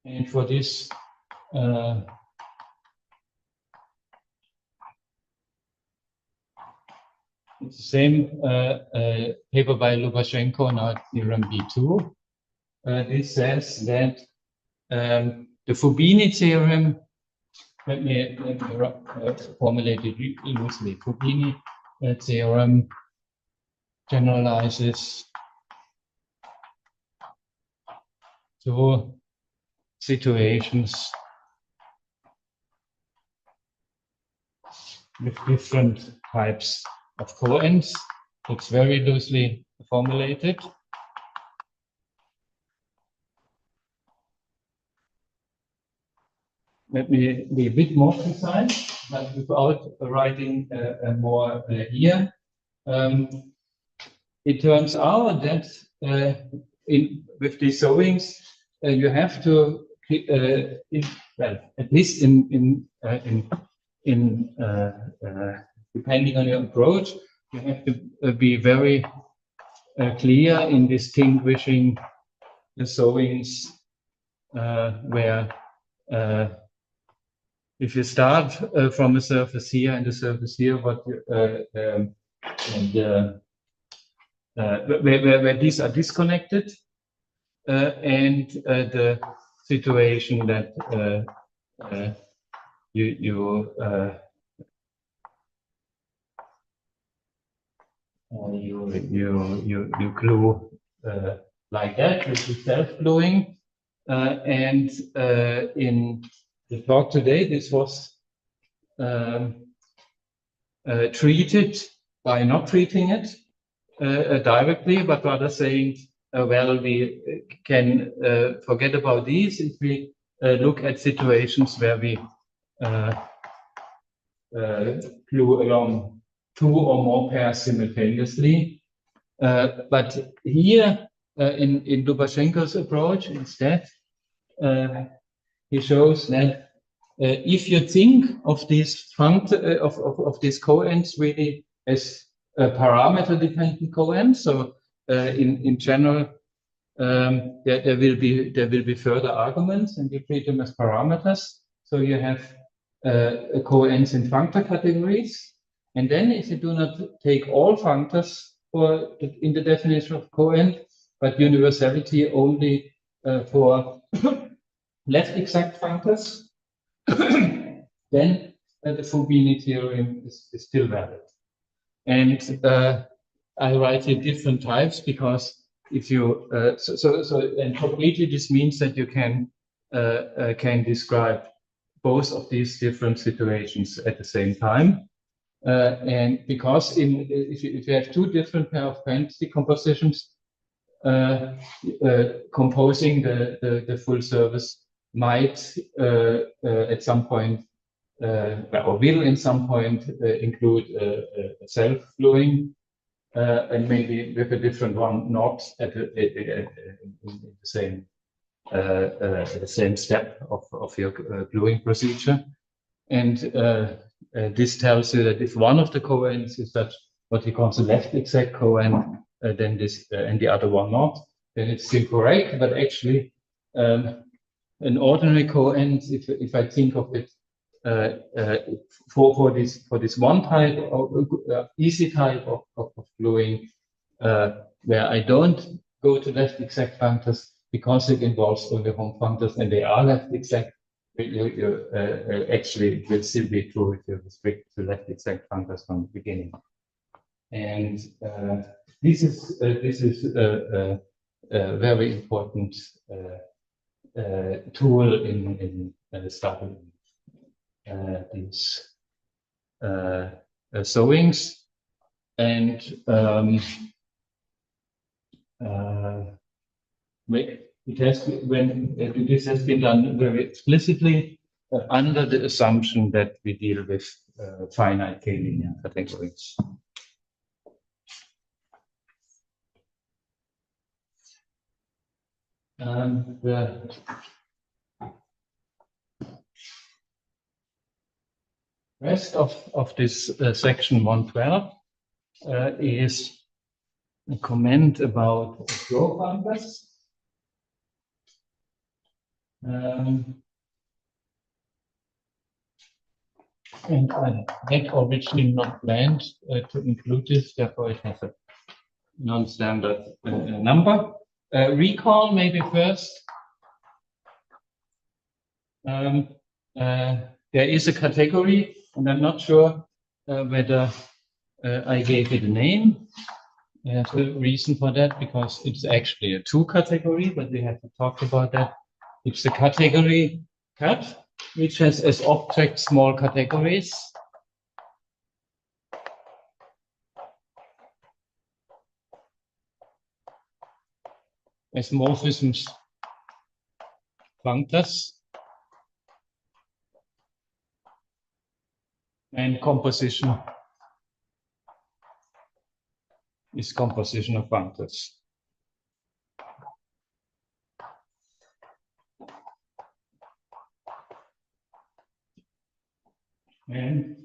And for this, it's the same paper by Lubashenko, now theorem B2. This says that the Fubini theorem, let me formulate it loosely. Fubini theorem generalizes to situations with different types of coends. It's very loosely formulated. Let me be a bit more precise, but without writing more here. It turns out that with these sewings, you have to well, at least in depending on your approach, you have to be very clear in distinguishing the sewings where if you start from a surface here and a surface here, what you, where these are disconnected, and the situation that you glue like that, which is self-gluing, and in the talk today, this was treated by not treating it directly, but rather saying, well, we can forget about these if we look at situations where we glue along two or more pairs simultaneously. But here, in Lubashenko's approach, instead, he shows that if you think of these of these coends really as parameter-dependent coends, so in general, there will be further arguments, and you treat them as parameters. So you have coends in functor categories, and then if you do not take all functors in the definition of coend, but universality only for left exact functors, then the Fubini theorem is still valid. And I write here different types because if you and completely this means that you can describe both of these different situations at the same time. And because if you have two different pair of band decompositions, composing the full surface might at some point or will in some point include self-gluing and maybe with a different one not at the same step of your gluing procedure. And this tells you that if one of the coends is such what he calls a left exact coend, then this and the other one not, then it's still correct. But actually, an ordinary coend, if I think of it for this one type of easy type of gluing, where I don't go to left exact functors because it involves only home functors and they are left exact. You actually will still be true if you restrict to left exact functors from the beginning. And this is a very important tool in studying these sewings. And it has when this has been done very explicitly under the assumption that we deal with finite k-linear categories. The rest of this section 112 is a comment about flow functors. And I had originally not planned to include this, therefore it has a non-standard number. Recall maybe first. There is a category, and I'm not sure whether I gave it a name. There's a reason for that, because it's actually a two category, but we have to talk about that. It's the category cat, which has as object small categories. As morphisms functors. And composition is composition of functors. And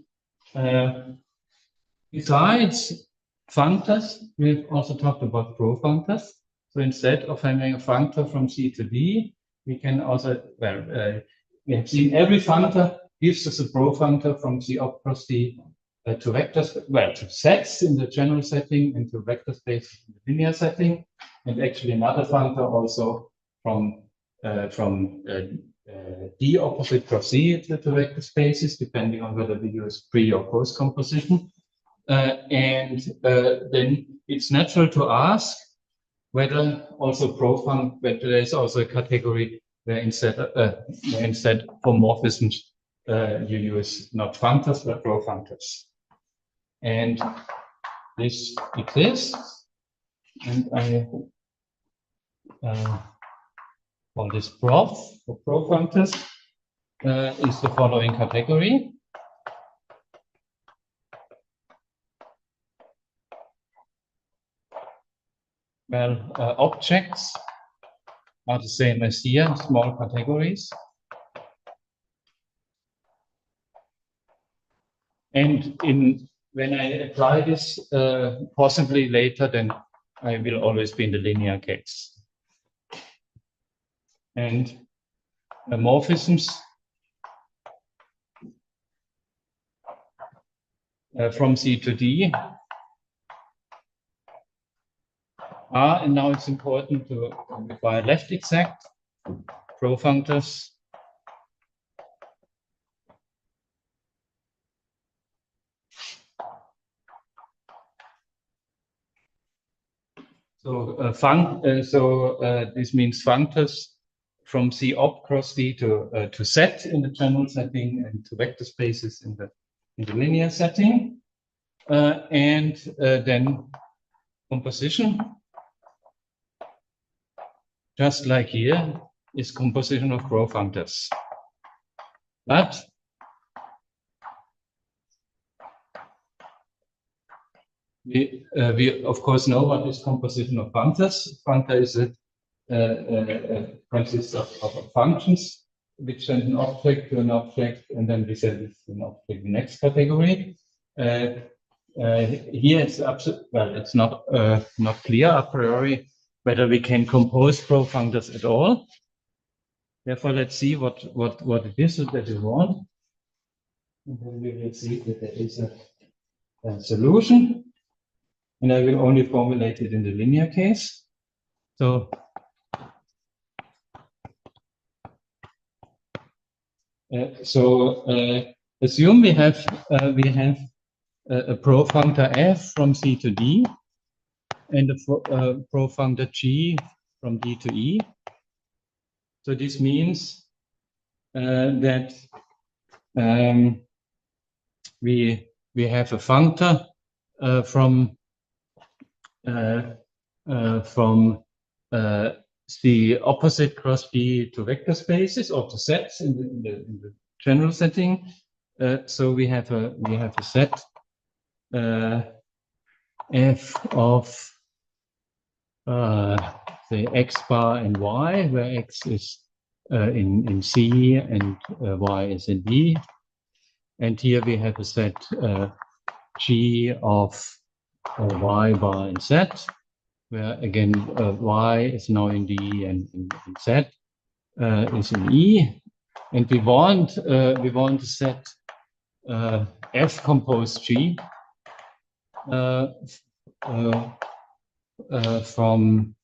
besides functors, we've also talked about profunctors. So instead of having a functor from C to D, we can also, we have seen every functor gives us a profunctor from C up cross D to vectors, to sets in the general setting and to vector space in the linear setting, and actually another functor also from D opposite cross C to vector spaces, depending on whether we use pre or post composition. And then it's natural to ask whether also whether there is also a category where instead for morphisms you use not functors but profunctors. And this exists, and I call this prof for profunctors is the following category. Well, objects are the same as here, small categories. And when I apply this, possibly later, then I will always be in the linear case. And morphisms from C to D are, and now it's important to require left exact profunctors this means functors from C up cross D to set in the general setting and to vector spaces in the linear setting, and then composition, just like here, is composition of profunctors. But we of course know what is composition of functors. Functor is consists of functions which send an object to an object, and then we send it to an object in the next category. Here it's it's not clear a priori whether we can compose profunctors at all. Therefore, let's see what it is that we want, and then we will see that there is a solution. And I will only formulate it in the linear case. So assume we have a profunctor f from C to D and a profunctor g from D to E. So this means that we have a functor from the opposite cross B to vector spaces or to sets in the general setting. So we have a set f of say x bar and y, where x is in C and y is in D. And here we have a set G of y bar and z, where again y is now in D and z is in E. And we want to set f compose G from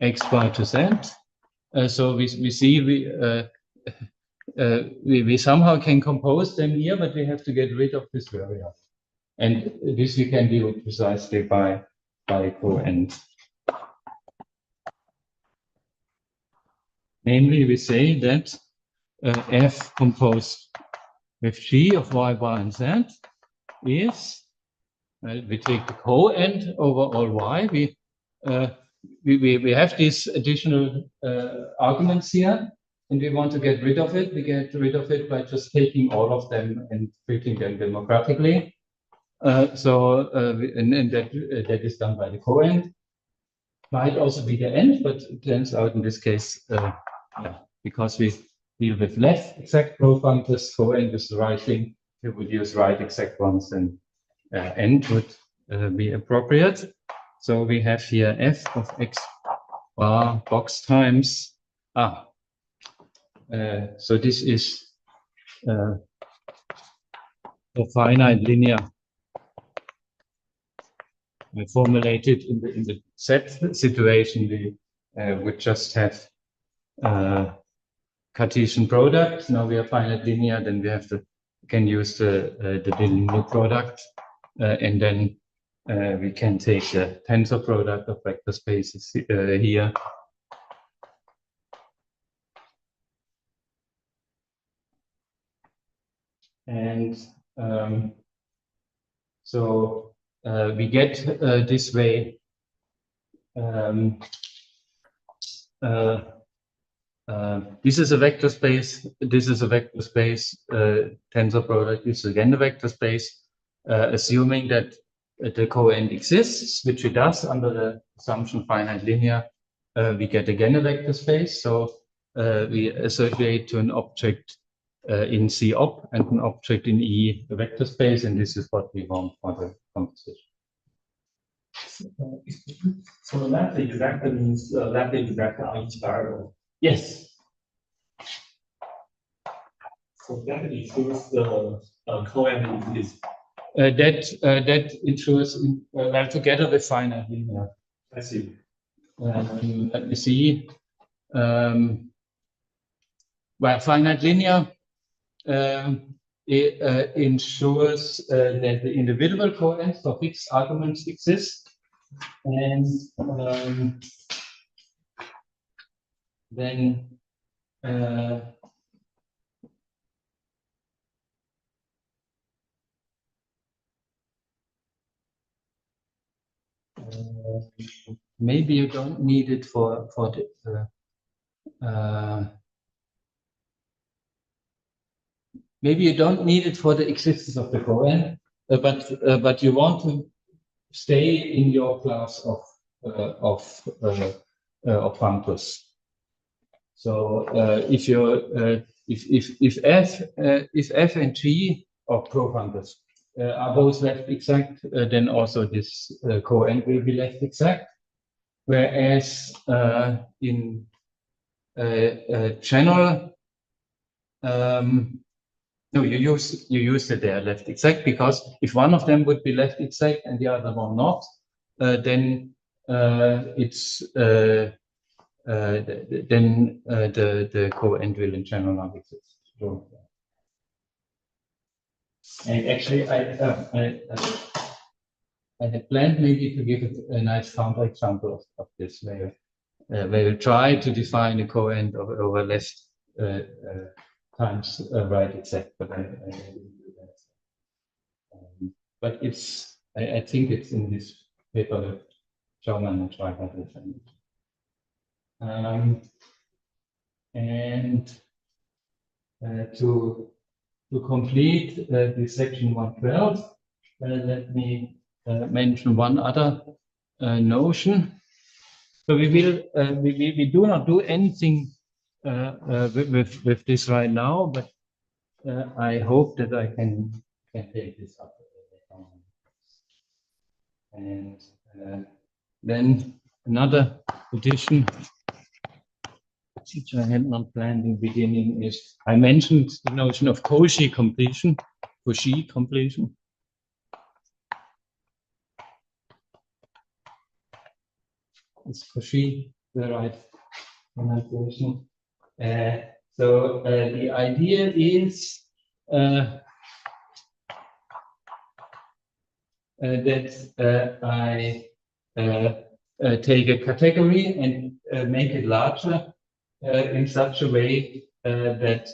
x bar to z. So we see we somehow can compose them here, but we have to get rid of this variable. And this we can do precisely by coend. Namely, we say that f composed with G of y bar and z is, we take the coend over all y. We have these additional arguments here, and we want to get rid of it. We get rid of it by just taking all of them and treating them democratically. And that is done by the coend. Might also be the end, but it turns out in this case, because we deal with left exact profunctors, co-end is the right thing. If you would use right exact ones, then end would be appropriate. So we have here f of x bar box times so this is a finite linear formulated in the set situation. We would just have Cartesian product. Now we are finite linear, then we have can use the linear product, and then we can take the tensor product of vector spaces here. And so we get this way this is a vector space, this is a vector space, tensor product is again a vector space, assuming that the co-end exists, which it does under the assumption finite linear, we get again a vector space. So we associate to an object in C op and an object in E a vector space, and this is what we want for the composition. So left exact means left exact on each variable. Yes. So that ensures the co-end exists. That ensures well together with finite linear. I see. Let me see. Well, finite linear it ensures that the individual coends for fixed arguments exist, and then maybe you don't need it for the maybe you don't need it for the existence of the coend, but you want to stay in your class of functors. So if you if f and g of profunctors are both left exact, then also this coend will be left exact. Whereas in general, no, you use that they are left exact, because if one of them would be left exact and the other one not, then it's then the coend will in general not exist. So, and actually, I had planned maybe to give a nice counterexample of this, where we try to define a coend over left times right exact, but I didn't do that. But it's I think it's in this paper that Jaumann and Schreiber defended. And to complete the section 112, let me mention one other notion. So we do not do anything with this right now, but I hope that I can take this up. And then another addition, which I had not planned in the beginning, is I mentioned the notion of Cauchy completion. Cauchy completion. Is Cauchy the right pronunciation? So the idea is that I take a category and make it larger in such a way that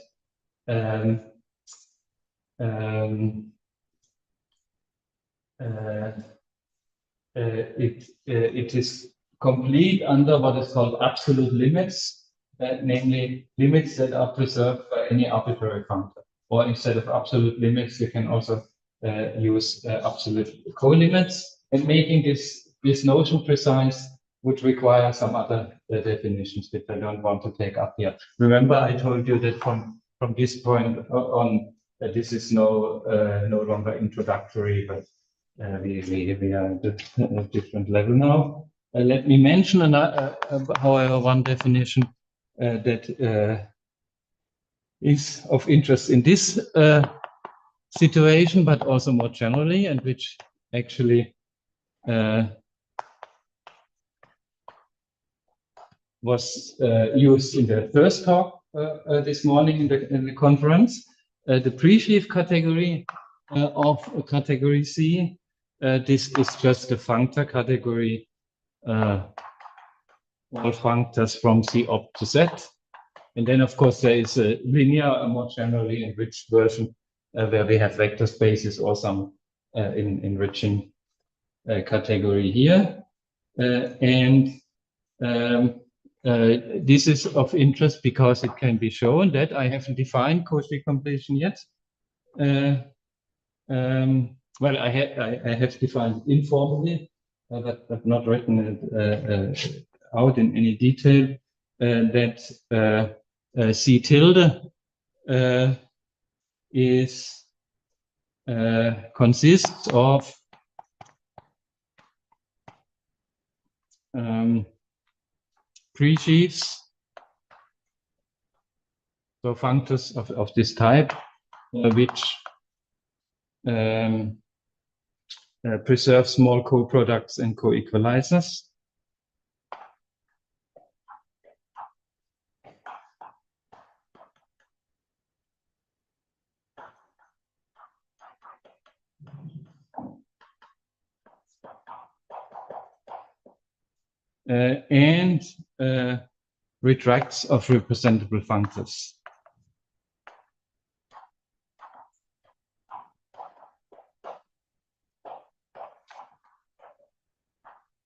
it is complete under what is called absolute limits, namely limits that are preserved by any arbitrary functor. Or instead of absolute limits, you can also use absolute co-limits. And making this notion precise, would require some other definitions which I don't want to take up here. Remember, I told you that from this point on, this is no longer introductory, but we are at a different level now. Let me mention however, one definition that is of interest in this situation, but also more generally, and which actually was used in the first talk this morning in the conference. The pre-sheaf category of category C. This is just the functor category, all functors from C up to Z. And then, of course, there is a linear, a more generally enriched version where we have vector spaces or some enriching category here. This is of interest because it can be shown that I haven't defined Cauchy completion yet. Well, I have defined it informally, but not written it out in any detail. That C tilde consists of pre-sheaves, so functors of this type, which preserve small co-products and co-equalizers. And retracts of representable functors.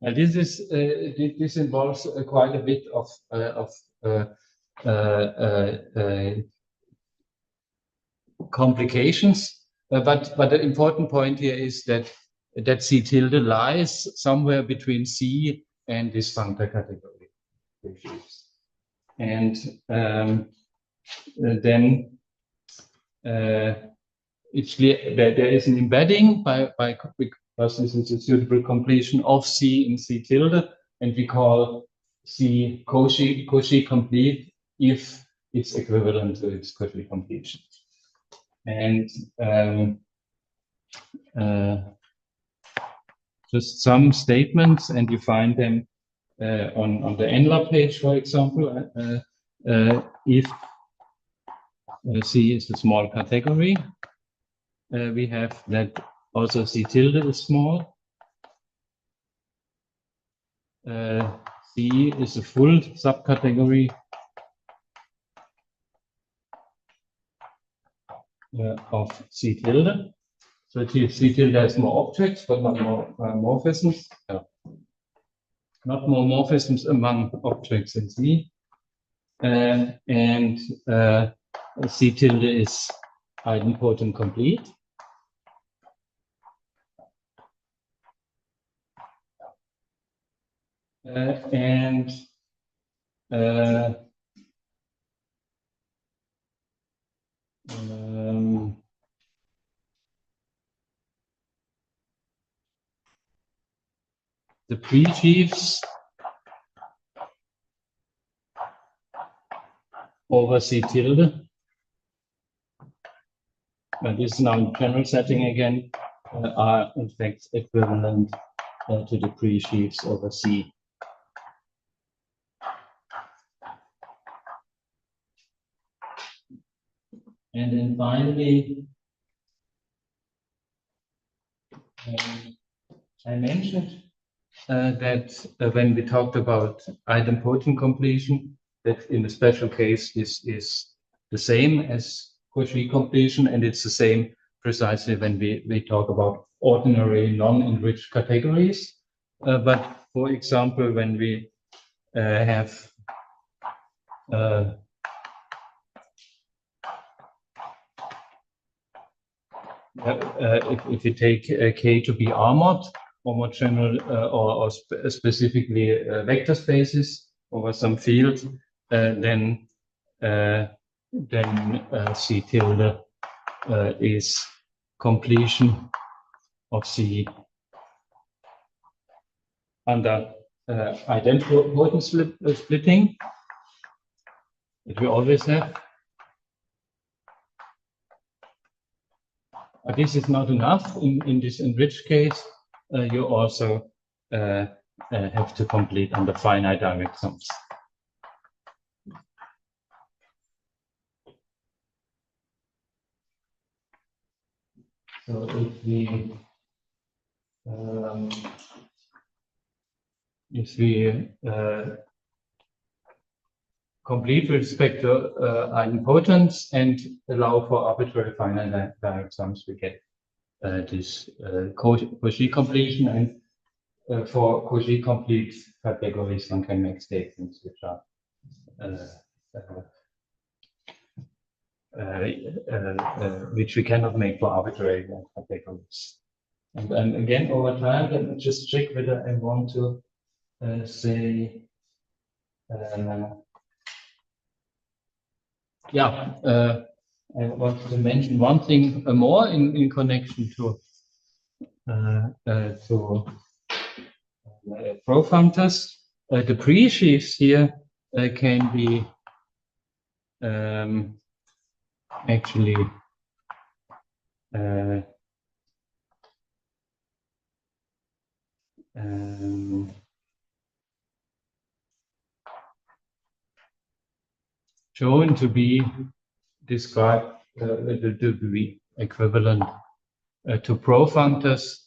This involves quite a bit of complications, but the important point here is that C tilde lies somewhere between C and this functor category. And then it's clear that there is an embedding because this is a suitable completion of C in C tilde, and we call C Cauchy complete if it's equivalent to its Cauchy completion. And just some statements, and you find them on the ENLA page, for example. If C is a small category, we have that also C tilde is small. C is a full subcategory of C tilde. So C tilde has more objects, but not more morphisms. Not more morphisms among objects in C. And C tilde is idempotent complete. The pre-sheaves over C tilde, and this is now in general setting again, are in fact equivalent to the pre-sheaves over C. And then finally, I mentioned that when we talked about idempotent completion, that in the special case this is the same as Cauchy completion, and it's the same precisely when we talk about ordinary non-enriched categories. But for example, when we have if you take K to be R mod, more general or specifically vector spaces over some field, then C tilde is completion of C under idempotent splitting that we always have. But this is not enough. In this enriched case, you also have to complete under finite direct sums. So if we complete with respect to idempotence and allow for arbitrary finite direct sums, we get this Cauchy completion. And for Cauchy complete categories, one can make statements which are which we cannot make for arbitrary categories. And again, over time, let me just check whether I want to say, I want to mention one thing more in connection to profunctors. The pre-sheaves here can be actually shown to be described to be equivalent to profunctors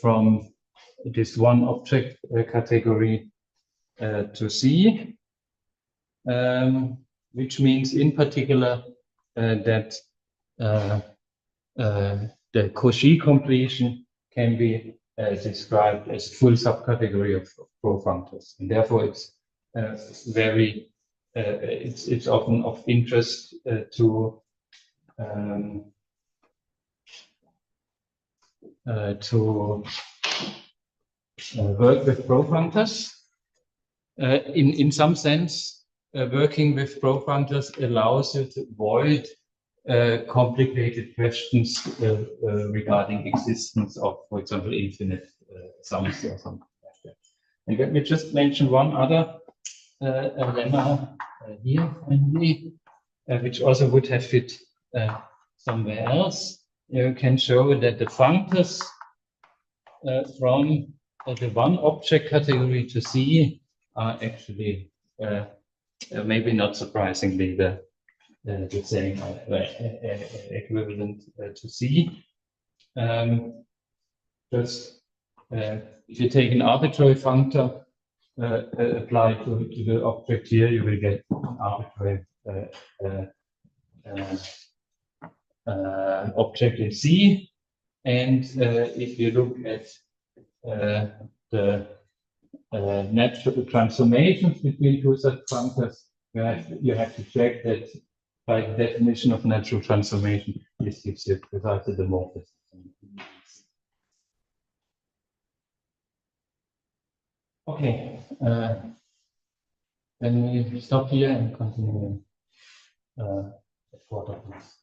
from this one object category to C, which means in particular that the Cauchy completion can be described as full subcategory of profunctors, and therefore it's very it's often of interest to work with profunctors. In some sense, working with profunctors allows you to avoid complicated questions regarding existence of, for example, infinite sums or something like that. And let me just mention one other lemma here, finally, which also would have fit somewhere else. You can show that the functors from the one object category to C are actually, maybe not surprisingly, the same equivalent to C. Just if you take an arbitrary functor applied to the object here, you will get an arbitrary object in C. And if you look at the natural transformations between two such functors, you have to check that by the definition of natural transformation, this gives you precisely the morphism. Okay, then we stop here and continue at 4 topics.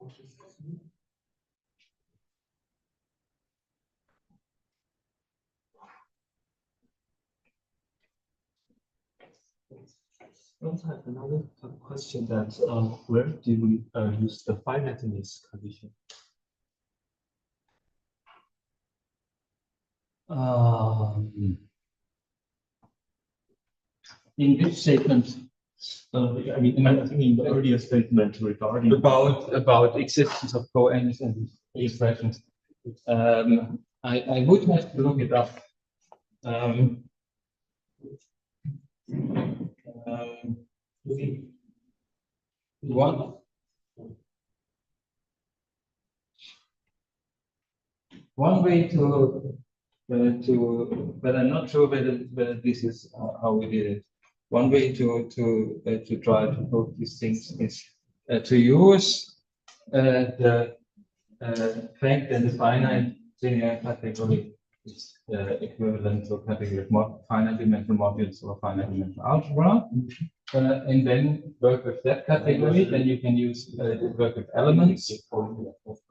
Also, I have another question that where do we use the finiteness condition? In this statement, I mean, I think in the earlier statement regarding about existence of coends and expressions, I would have to look it up. One way to, but I'm not sure whether this is how we did it. One way to try to prove these things is to use the fact that the finite linear category is equivalent to category of finite dimensional modules or finite dimensional algebra, and then work with that category. Then you can use work with elements,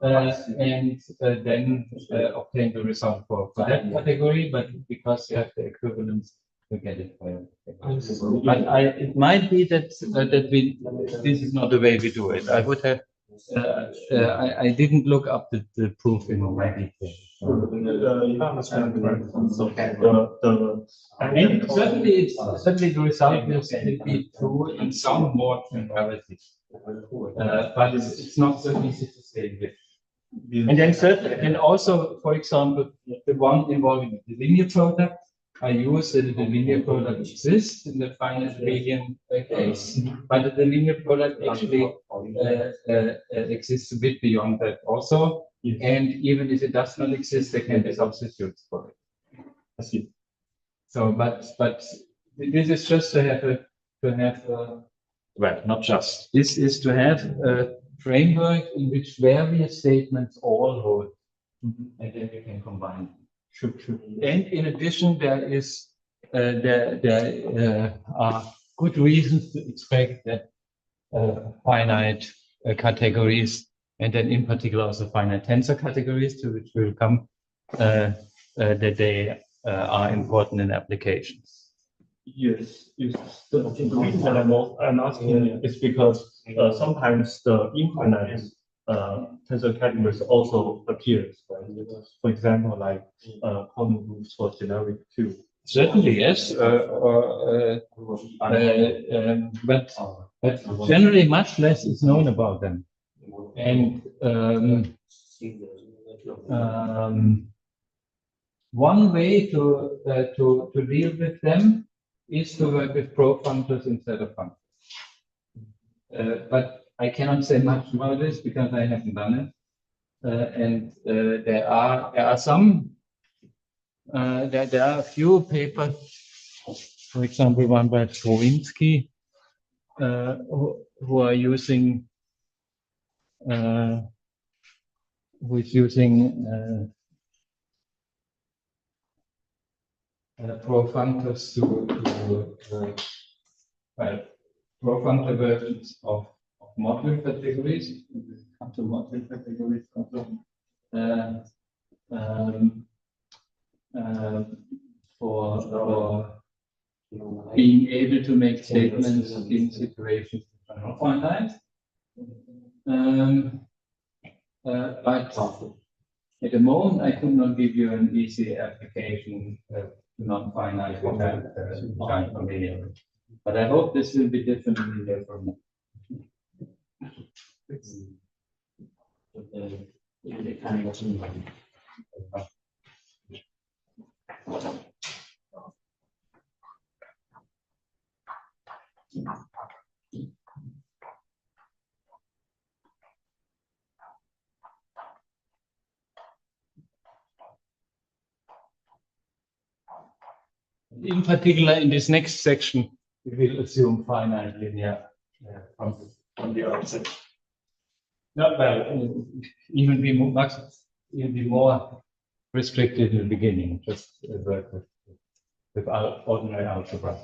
and then obtain the result for that category. But because you have the equivalence, you get it for everything. But it might be that this is not the way we do it. I would have. I didn't look up the proof in my detail. if I understand correctly, so And certainly the result will be true in some more generality. But it's not so easy to say this. And then certainly, and also, for example, the one involving the linear product, I use that the linear product exists in the finite abelian case, but the linear product actually exists a bit beyond that also. Yes. And even if it does not exist, there can be substitutes for it. I see. So, but this is just to have well, not just. This is to have a framework in which various statements all hold, and then you can combine them. Sure. And in addition, there are good reasons to expect that finite categories, and then in particular also finite tensor categories, to which will come, that they are important in applications. Yes. The reason that I'm asking is because sometimes the infinite tensor categories also appears, right? For example, like common groups for generic too. Certainly, yes. But generally, much less is known about them. And one way to deal with them is to work with pro-functors instead of functors. But I cannot say much about this because I haven't done it. And there are some. There are a few papers, for example, one by Stravinsky, who are using, who is using pro-functors to pro-functor versions of module categories. Come to module categories also. For being able to make statements in situations that are not finite. But at the moment, I could not give you an easy application to non-finite which I'm familiar with. But I hope this will be different in the year from now. In particular, in this next section, we will assume finite linear from the outset. Not well, even be more restricted in the beginning, just work with ordinary algebra.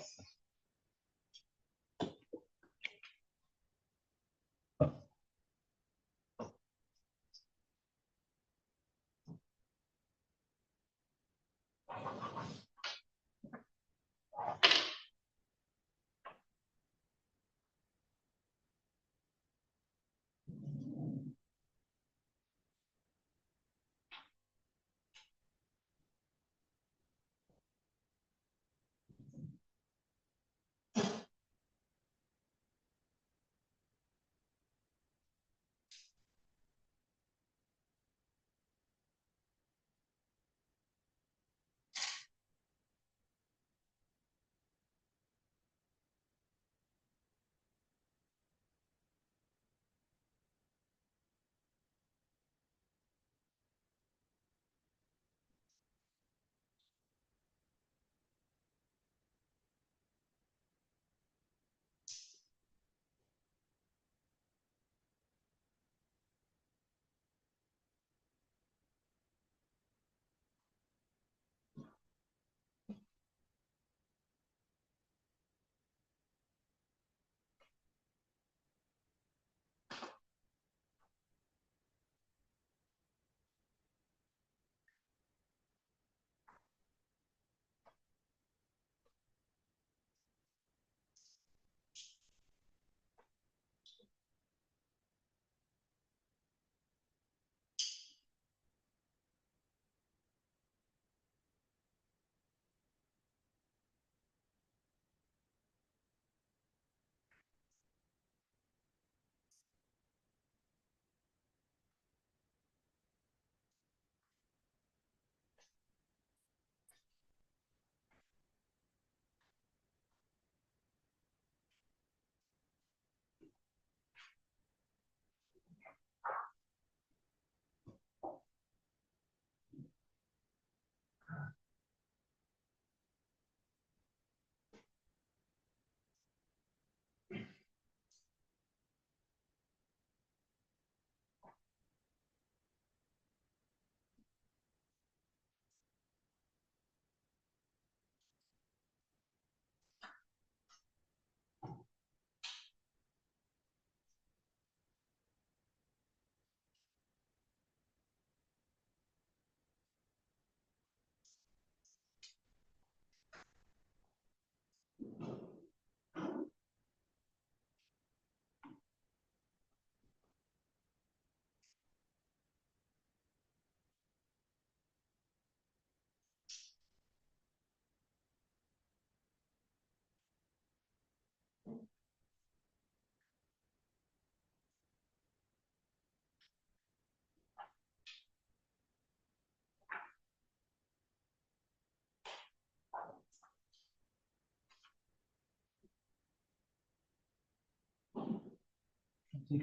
Now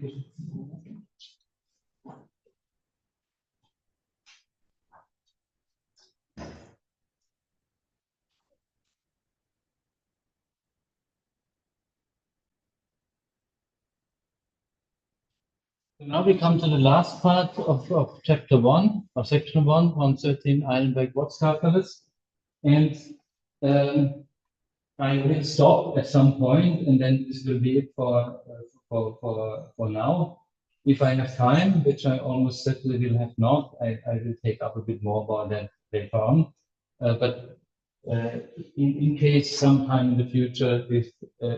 we come to the last part of chapter 1, of section 1, 113 Eilenberg-Watts calculus. And I will stop at some point, and then this will be it for now. If I have time, which I almost certainly will have not, I will take up a bit more about that later on. But in case sometime in the future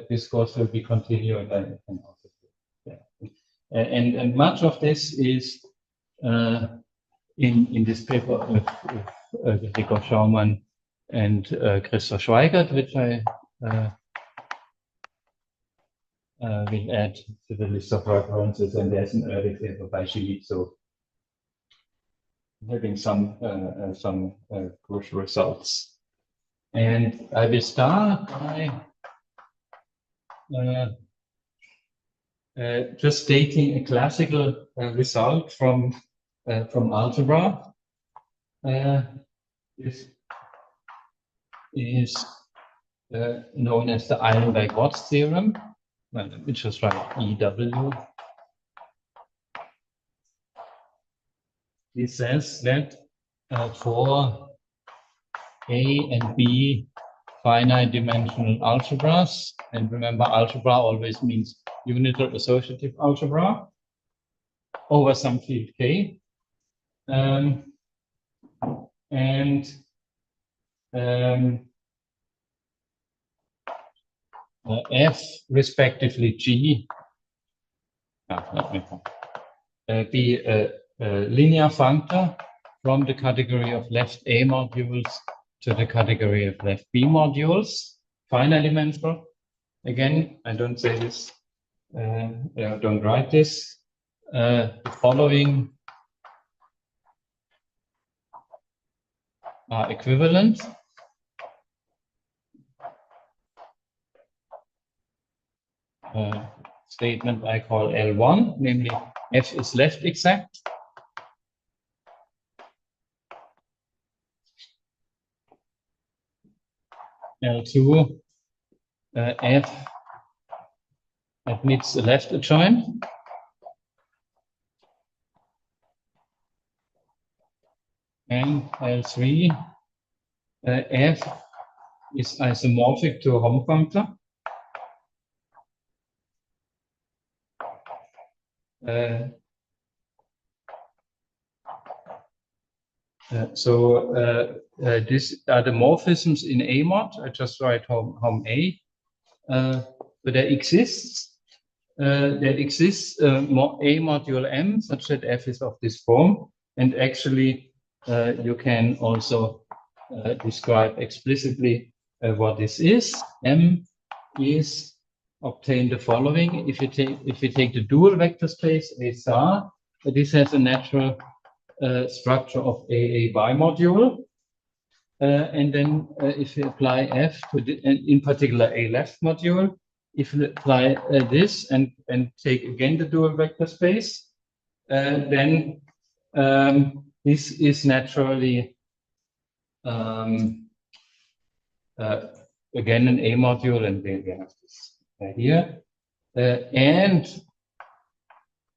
this course will be continued, I can also do that. And much of this is in this paper of Gregor Schaumann and Christoph Schweigert, which I will add to the list of references, and there's an early paper by Gilles, so having some crucial results. And I will start by just stating a classical result from algebra. This is known as the Eilenberg-Watts theorem. Well, let me just write EW. It says that for A and B finite dimensional algebras, and remember algebra always means unital associative algebra, over some field K, F respectively G, be a linear functor from the category of left A modules to the category of left B modules, finite dimensional. Again, I don't say this, don't write this. The following are equivalent. Statement I call L1, namely F is left exact. L2, F admits the left adjoint. And L3, F is isomorphic to a home functor. These are the morphisms in A mod. I just write home A. But there exists A module M such that F is of this form. And actually, you can also describe explicitly what this is. M is obtain the following. If you take the dual vector space A star, this has a natural structure of a bimodule. And then if you apply F to the, in particular a left module, if you apply this and take again the dual vector space, then this is naturally again an A module, and we have this here. And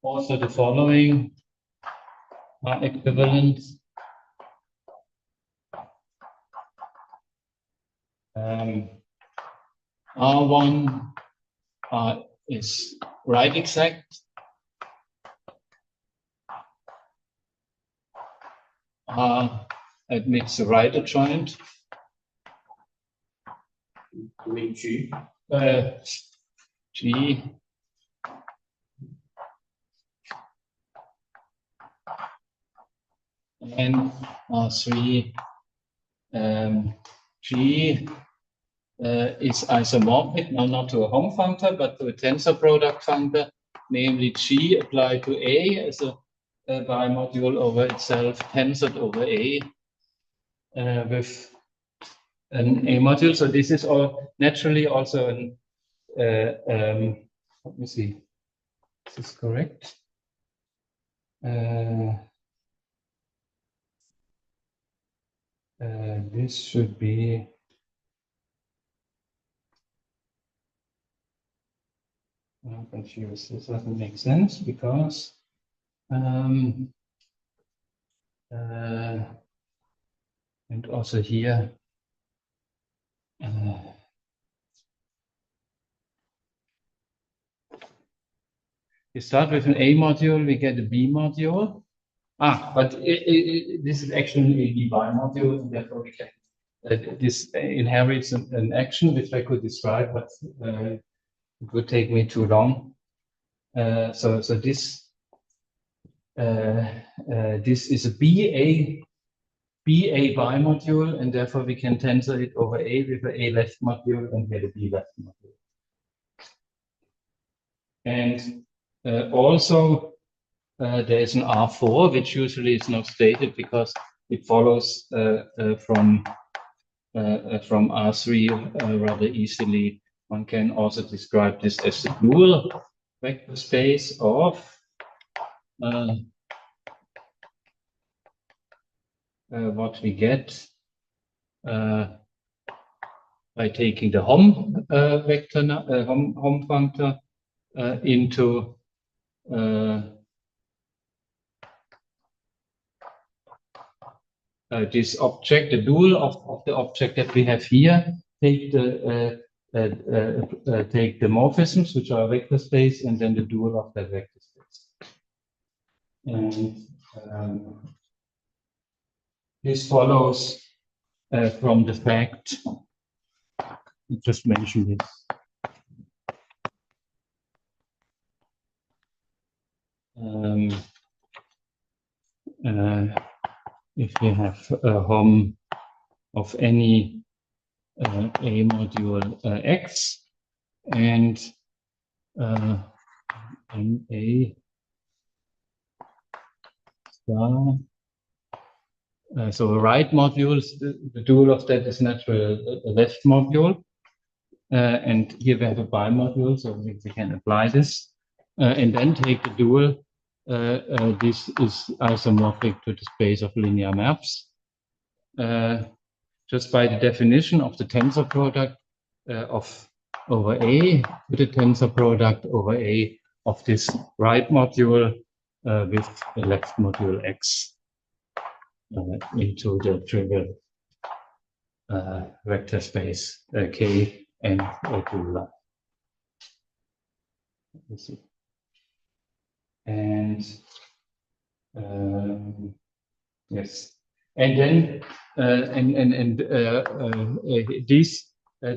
also the following are equivalent. R1 is right exact. R admits the right adjoint. G. G. And R3, G is isomorphic, now not to a home functor, but to a tensor product functor, namely G applied to A as a bimodule over itself, tensored over A with an A module. So this is all naturally also an, let me see. This is correct. This should be I'm confused. This doesn't make sense because and also here you start with an A module, we get a B module. But this is actually a B module, and therefore we can this inherits an action which I could describe, but it would take me too long. So this this is a BA bimodule, and therefore we can tensor it over A with an A left module and get a B left module. And also there is an R4, which usually is not stated because it follows from R3 rather easily. One can also describe this as the dual vector space of what we get by taking the Hom vector, Hom functor into this object, the dual of the object that we have here. Take the morphisms, which are a vector space, and then the dual of that vector space. And this follows from the fact, I just mentioned this. If we have a Hom of any A module X and MA star. So a right module, the dual of that is naturally a left module. And here we have a bimodule, so we can apply this. And then take the dual. This is isomorphic to the space of linear maps. Just by the definition of the tensor product of over A with the tensor product over A of this right module with the left module X into the trivial vector space K and O2. And yes, and then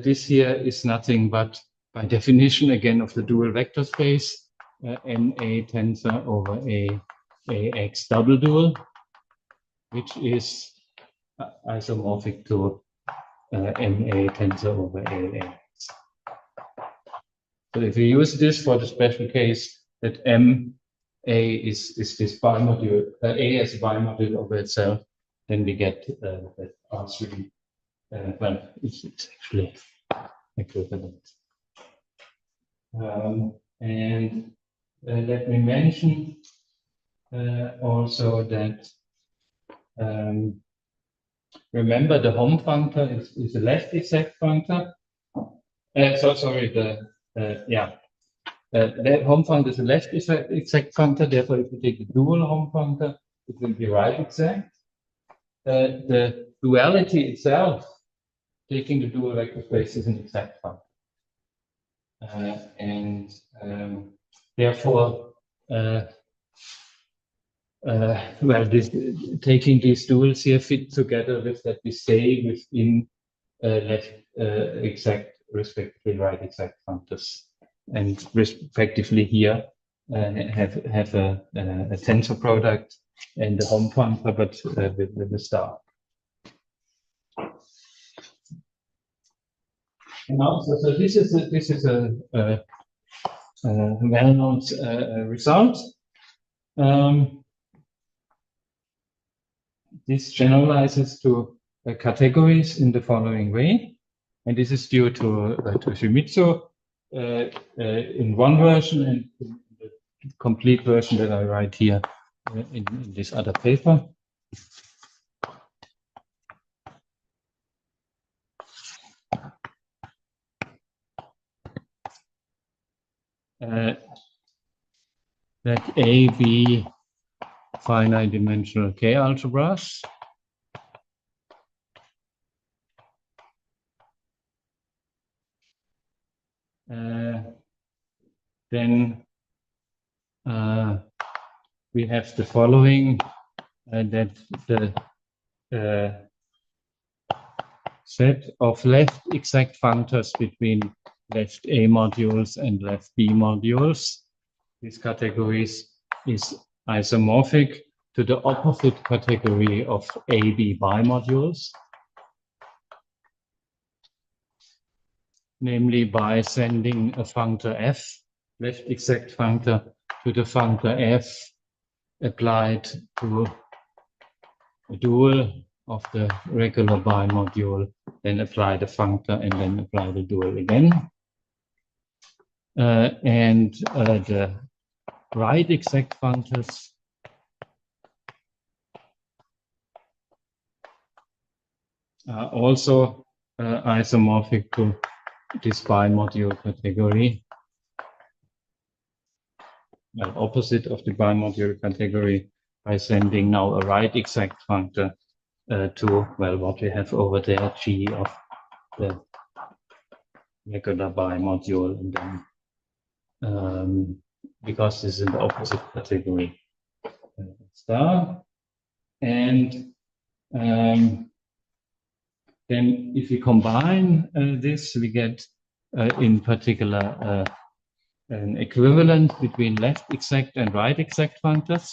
this here is nothing but by definition again of the dual vector space NA tensor over AX double dual, which is isomorphic to MA tensor over AX. So if we use this for the special case that MA is this bimodule, A as a bimodule over itself, then we get that R3. Well, it's actually equivalent. And let me mention also that remember the Hom functor is a left exact functor. Sorry, the Hom functor is a left exact functor. Therefore, if you take the dual Hom functor, it will be right exact. The duality itself, taking the dual vector space, is an exact functor. And therefore, taking these duals here fit together with that we stay within left exact, respectively right exact functors, and respectively here have a tensor product and the Hom functor, but with the star. And also, so this is a well-known result. This generalizes to categories in the following way, and this is due to Shimizu in one version, and in complete version that I write here in this other paper. That A, B finite dimensional K algebras. Then we have the following, that the set of left exact functors between left A modules and left B modules, these categories, is isomorphic to the opposite category of AB bimodules, namely by sending a functor f, left exact functor, to the functor f applied to a dual of the regular bimodule, then apply the functor and then apply the dual again. And the right exact functors are also isomorphic to this bimodule category, well, opposite of the bimodule category, by sending now a right exact functor to, well, what we have over there, G of the regular bimodule, and then because this is in the opposite category, star. And then if we combine this, we get in particular an equivalent between left exact and right exact functors.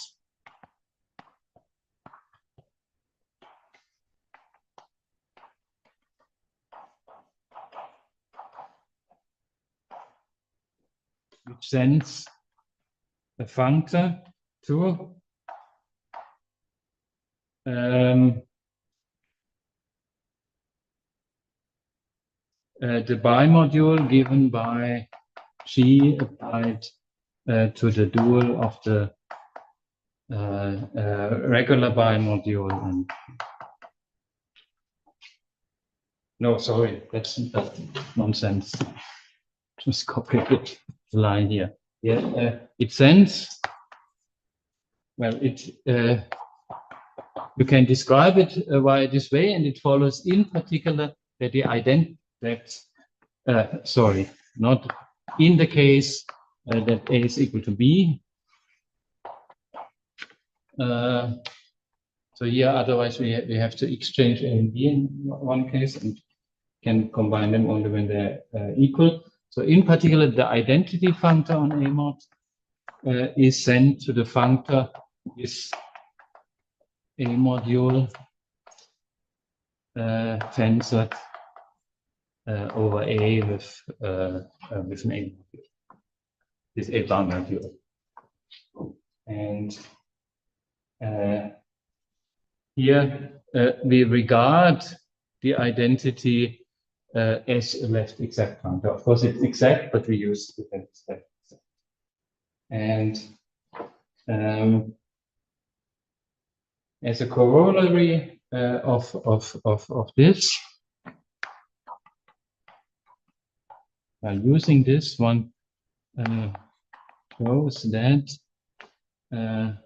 Which sends a functor to the bimodule given by G applied to the dual of the regular bimodule. And no, sorry, that's nonsense. Just copy the line here. Yeah, it sends. Well, you can describe it via this way, and it follows in particular that sorry, not in the case that A is equal to B. So here, otherwise we have to exchange A and B in one case and can combine them only when they're equal. So in particular, the identity functor on A mod is sent to the functor this A module tensored over A with an A module, this A bar module. And here we regard the identity as a left exact functor. Of course, it's exact, but we use the left exact. And as a corollary of this, by using this one, shows that the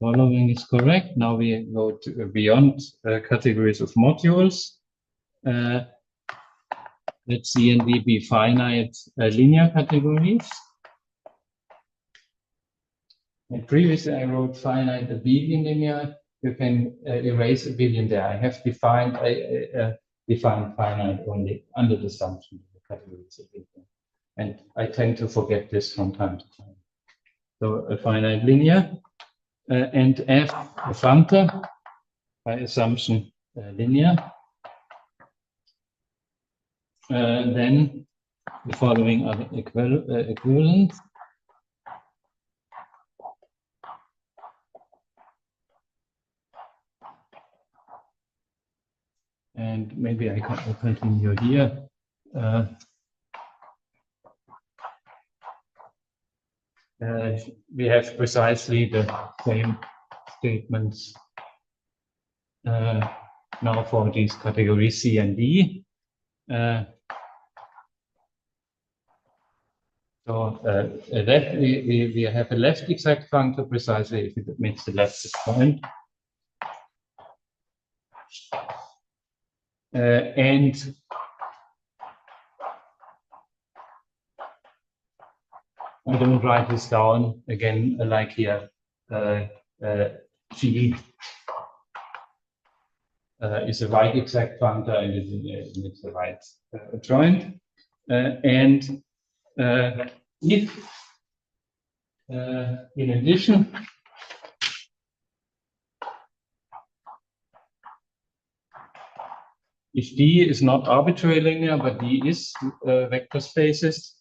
following is correct. Now we go to beyond categories of modules. Let C and D be finite linear categories. And previously I wrote finite abelian linear. You can erase abelian there. I have defined finite only under the assumption that the category is abelian. And I tend to forget this from time to time. So a finite linear and F a functor by assumption linear. Then the following are equivalent. And maybe I can continue here. we have precisely the same statements now for these categories C and D. So left, we have a left exact functor precisely if it makes the leftist point. And I don't write this down again like here. G is a right exact functor and it's a right joint. And if in addition if D is not arbitrary linear, but D is vector spaces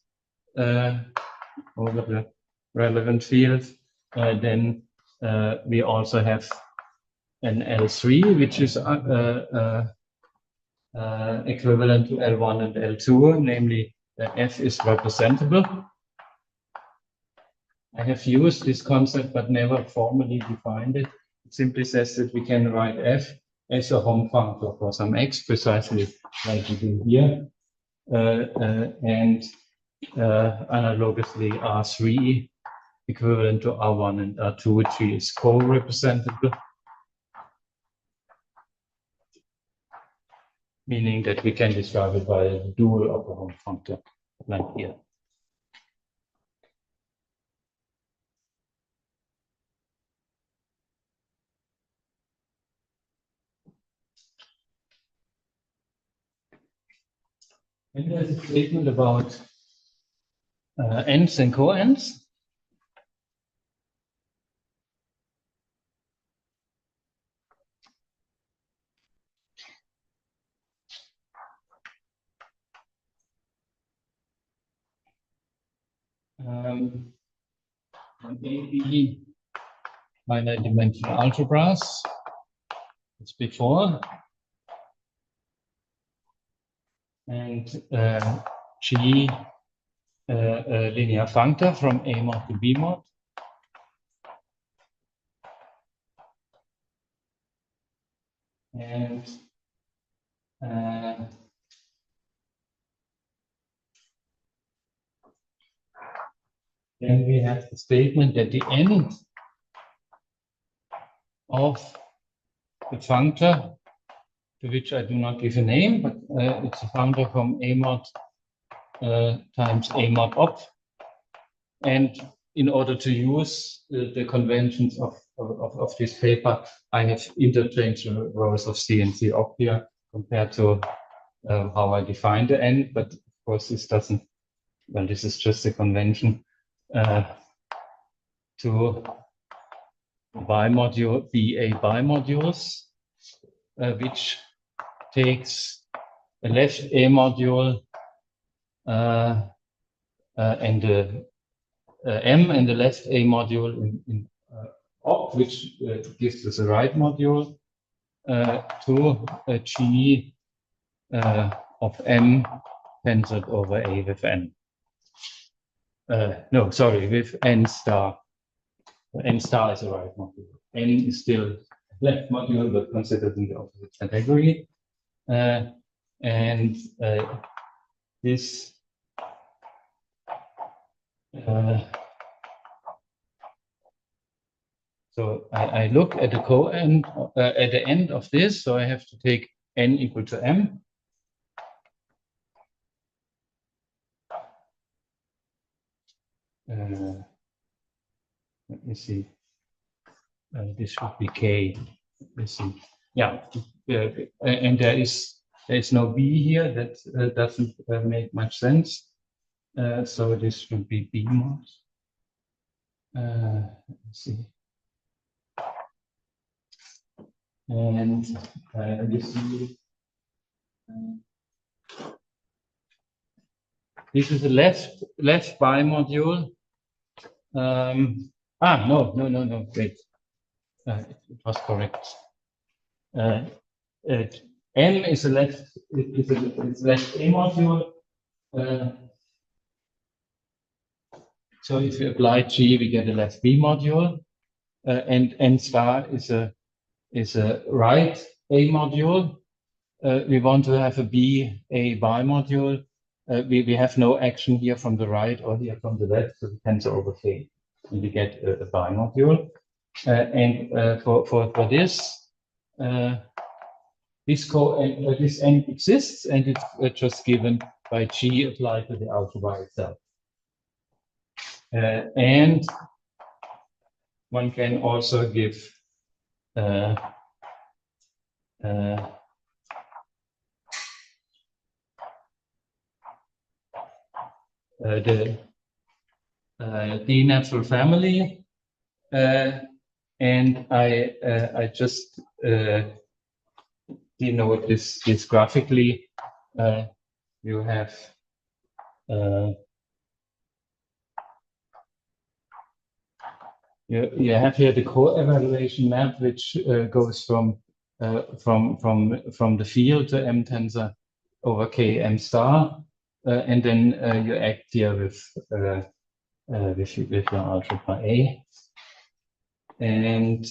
over the relevant field, then we also have an L3, which is equivalent to L1 and L2, namely F is representable. I have used this concept but never formally defined it. It simply says that we can write F as a home functor for some X, precisely like we do here. And analogously R3 equivalent to R1 and R2, which is co-representable, meaning that we can describe it by a dual of a home functor, like here. And there's a statement about ends and coends. Maybe finite dimensional algebras. It's before. And G a linear functor from A mod to B mod. And then we have the statement that the end of the functor, to which I do not give a name, but it's a functor from A mod times A mod op. And in order to use the conventions of this paper, I have interchanged the rows of C and C op here compared to how I define the end. But of course, this doesn't, well, this is just a convention to bimodule, BA bimodules, which takes a left A module and the M and the left A module in op, which gives us a right module to a G of M tensored over A with N. No, sorry, with N star. N star is a right module. N is still left module, but considered in the opposite category. And this so I look at the coend at the end of this, so I have to take N equal to M. Let me see. This should be K. Let's see. Yeah, and there is no B here. That doesn't make much sense. So this should be B mod. Let's see. And this is a left bimodule. No, wait. It was correct. M is a left. It's left A module. So if you apply G, we get a left B module, and N star is a right A module. We want to have a B A bimodule. We have no action here from the right or here from the left, so we tensor over K, and we get a bimodule. And for this, this N exists, and it's just given by G applied to the algebra itself. And one can also give the D-natural family, and I just denote this graphically. You have you have here the co-evaluation map, which goes from the field to M tensor over K M star, and then you act here with your algebra A, and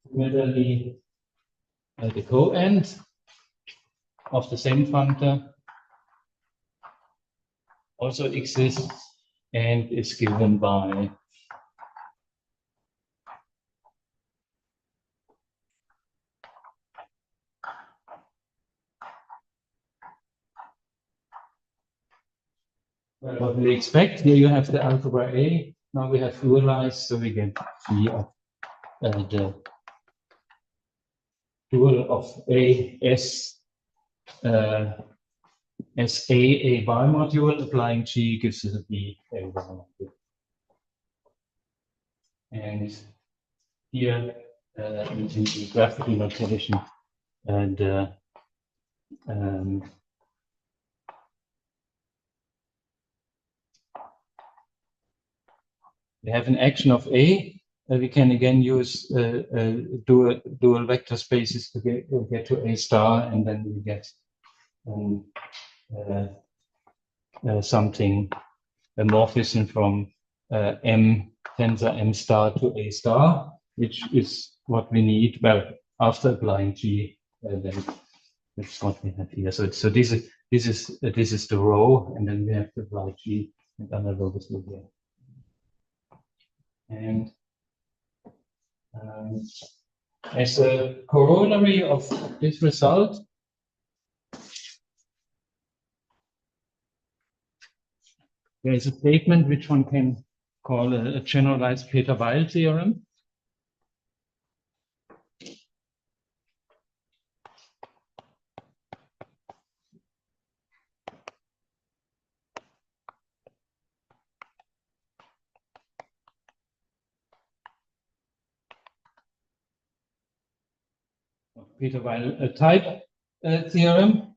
similarly the co-end of the same functor also exists and is given by what we expect. Here you have the algebra A. Now we have dualized, so we get G of the dual of A S as A bimodule. Applying G gives us a B A bimodule. And here in the graphical notation, and we have an action of A. We can again use dual vector spaces to get to A star, and then we get something, a morphism from M tensor M star to A star, which is what we need. Well, after applying G, then that's what we have here. So this is the row, and then we have to apply G and analogously here. And as a corollary of this result, there is a statement which one can call a generalized Peter-Weil theorem. Peter-Weil type theorem.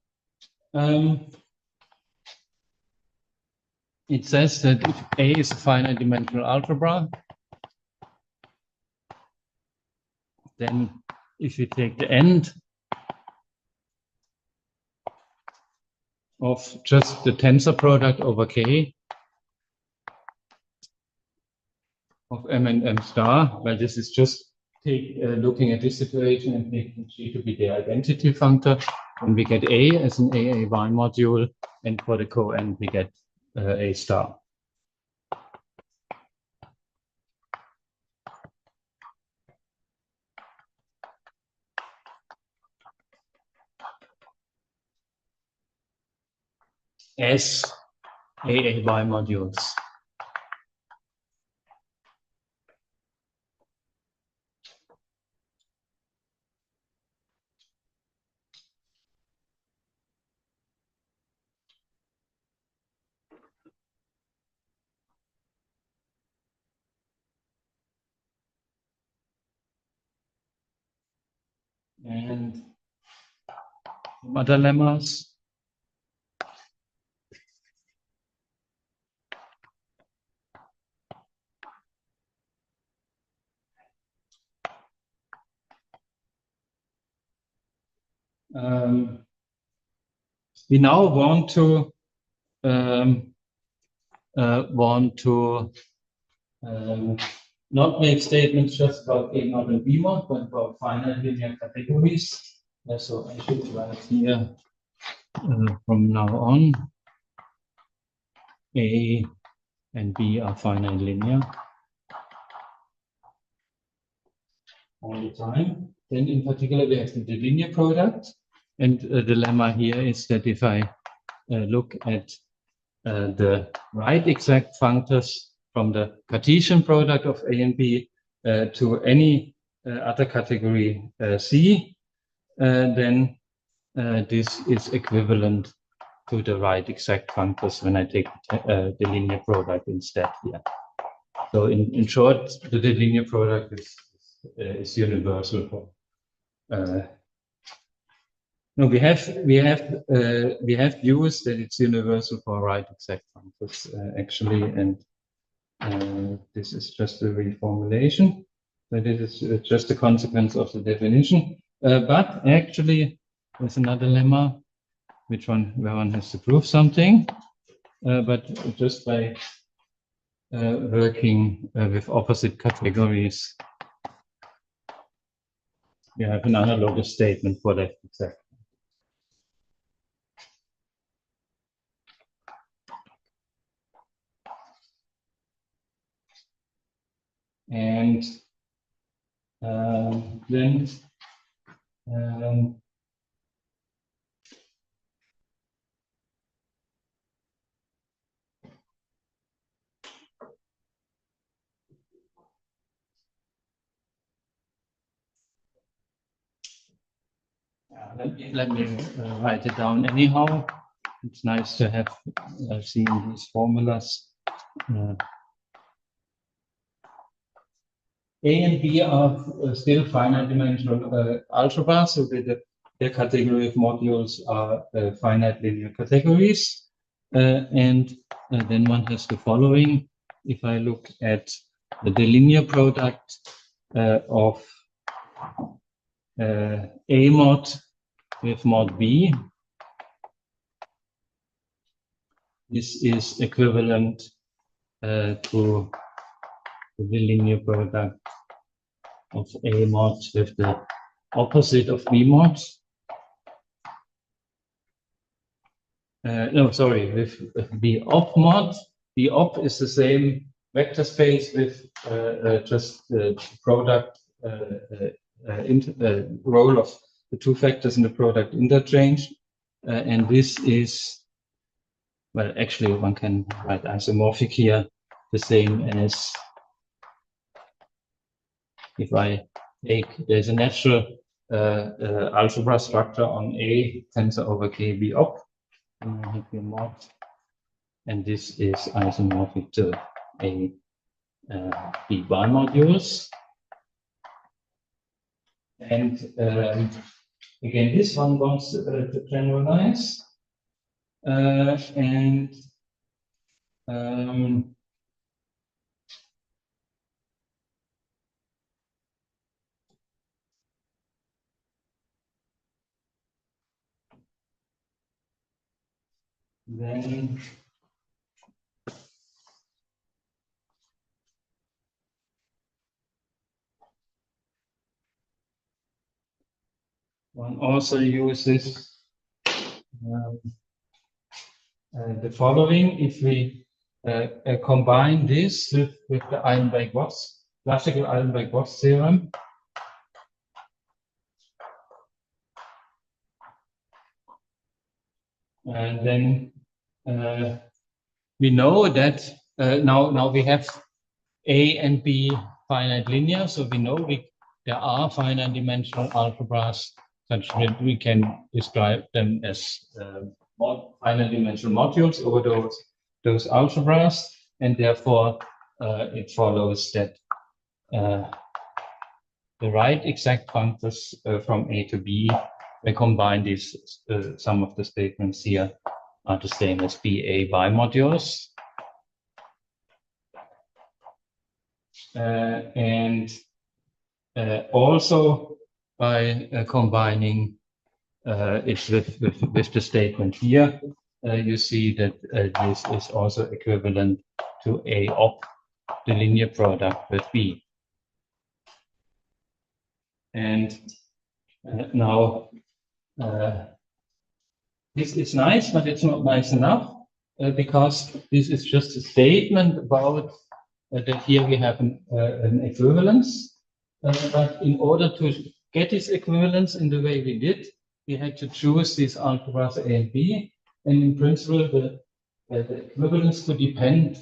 It says that if A is a finite dimensional algebra, then if you take the end of just the tensor product over K of M and M star, well, this is just looking at this situation and making G to be the identity functor, and we get A as an AA bimodule, and for the co-end we get A star. As AA bimodules. And some other lemmas. We now want to want to not make statements just about A mod and B mod, but about finite linear categories. So I should write here from now on, A and B are finite linear all the time. Then in particular, we have the linear product. And the lemma here is that if I look at the right exact functors from the Cartesian product of A and B to any other category C, then this is equivalent to the right exact functors when I take the linear product instead here. So in short, the linear product is universal for. No, we have used that it's universal for right exact functors actually, and this is just a reformulation. But it is just a consequence of the definition. But actually, there's another lemma, where one has to prove something. But just by working with opposite categories, we have an analogous statement for that exact. And then let me write it down anyhow. It's nice to have seen these formulas. A and B are still finite dimensional algebra, so their category of modules are finite linear categories. And then one has the following. If I look at the linear product of A mod with mod B, this is equivalent to the linear product of A mod with the opposite of B mod. No, sorry, with B op mod. B op is the same vector space with just the product role of the two factors in the product interchange. And this is, well, actually one can write isomorphic here, the same as if I take, there's a natural algebra structure on A tensor over K B op, and I have here mod, and this is isomorphic to A B bimodules. And again, this one wants to generalize, and then one also uses the following. If we combine this with the Eilenberg-Bos, classical Eilenberg-Bos theorem, and then we know that now we have A and B finite linear, so we know there are finite dimensional algebras such that we can describe them as finite dimensional modules over those algebras, and therefore it follows that the right exact functors from A to B, we combine these, some of the statements here are the same as BA bimodules. And also by combining it with the statement here, you see that this is also equivalent to A op, the linear product with B. And now this is nice, but it's not nice enough because this is just a statement about that here we have an equivalence. But in order to get this equivalence in the way we did, we had to choose these algebras A and B. And in principle, the equivalence could depend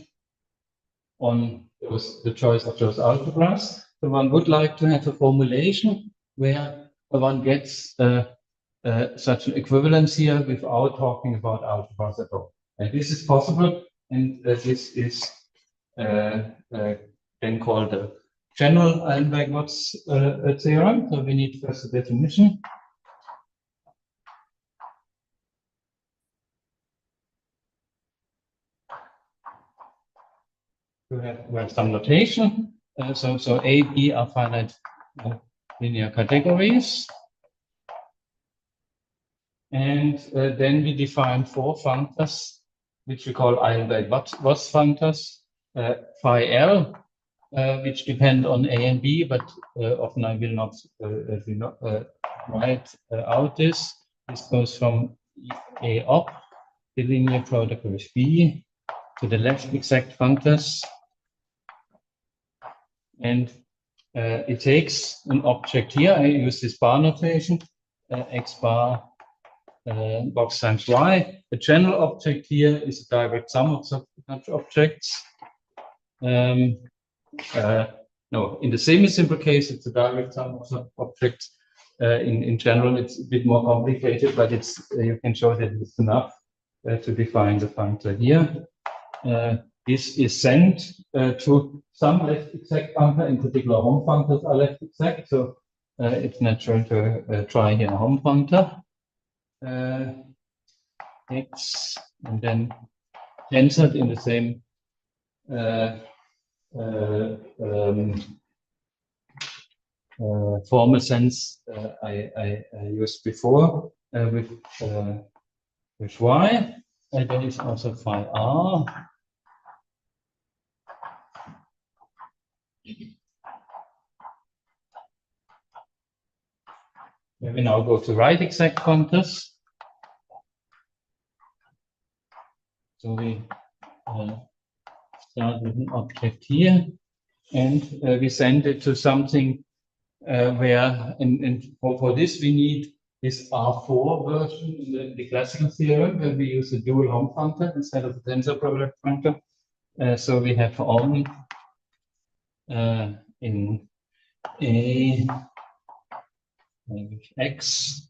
on the choice of those algebras. So one would like to have a formulation where one gets such an equivalence here without talking about algebras at all. And this is possible, and this is then called the general Eilenberg-Wurz theorem. So we need first a definition. We have some notation. So A, B are finite linear categories. And then we define 4 functors, which we call Eilenberg-Wurz functors, phi L, which depend on A and B, but often I will not write out this. This goes from A op, the linear product with B, to the left exact functors. And it takes an object here. I use this bar notation, x bar box times y. The general object here is a direct sum of such objects. No, in the semi-simple case, it's a direct sum of such objects. In general, it's a bit more complicated, but it's you can show that it's enough to define the functor here. This is sent to some left exact functor, in particular home functors are left exact, so it's natural to try here a home functor. X, and then tensored in the same formal sense I used before with y. And there is also phi r. We now go to right exact functors. So we start with an object here, and we send it to something where, and for this we need this R4 version in the classical theorem, where we use a dual home functor instead of a tensor product functor. So we have on in A x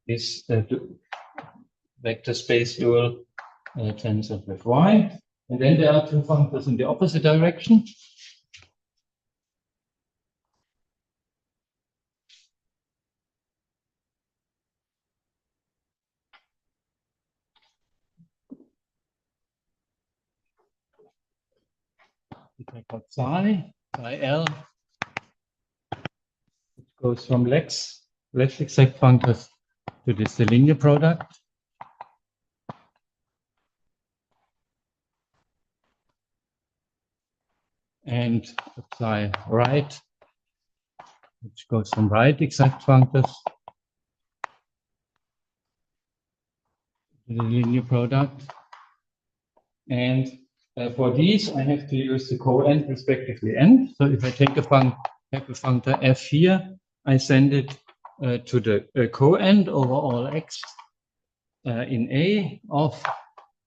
is vector space dual tensor with y. And then there are 2 functors in the opposite direction. Psi L, which goes from left exact functors to this linear product. And apply right, which goes from right exact functors to the linear product. And for these, I have to use the co-end respectively end. So if I take have a functor f here, I send it to the co-end over all x in A of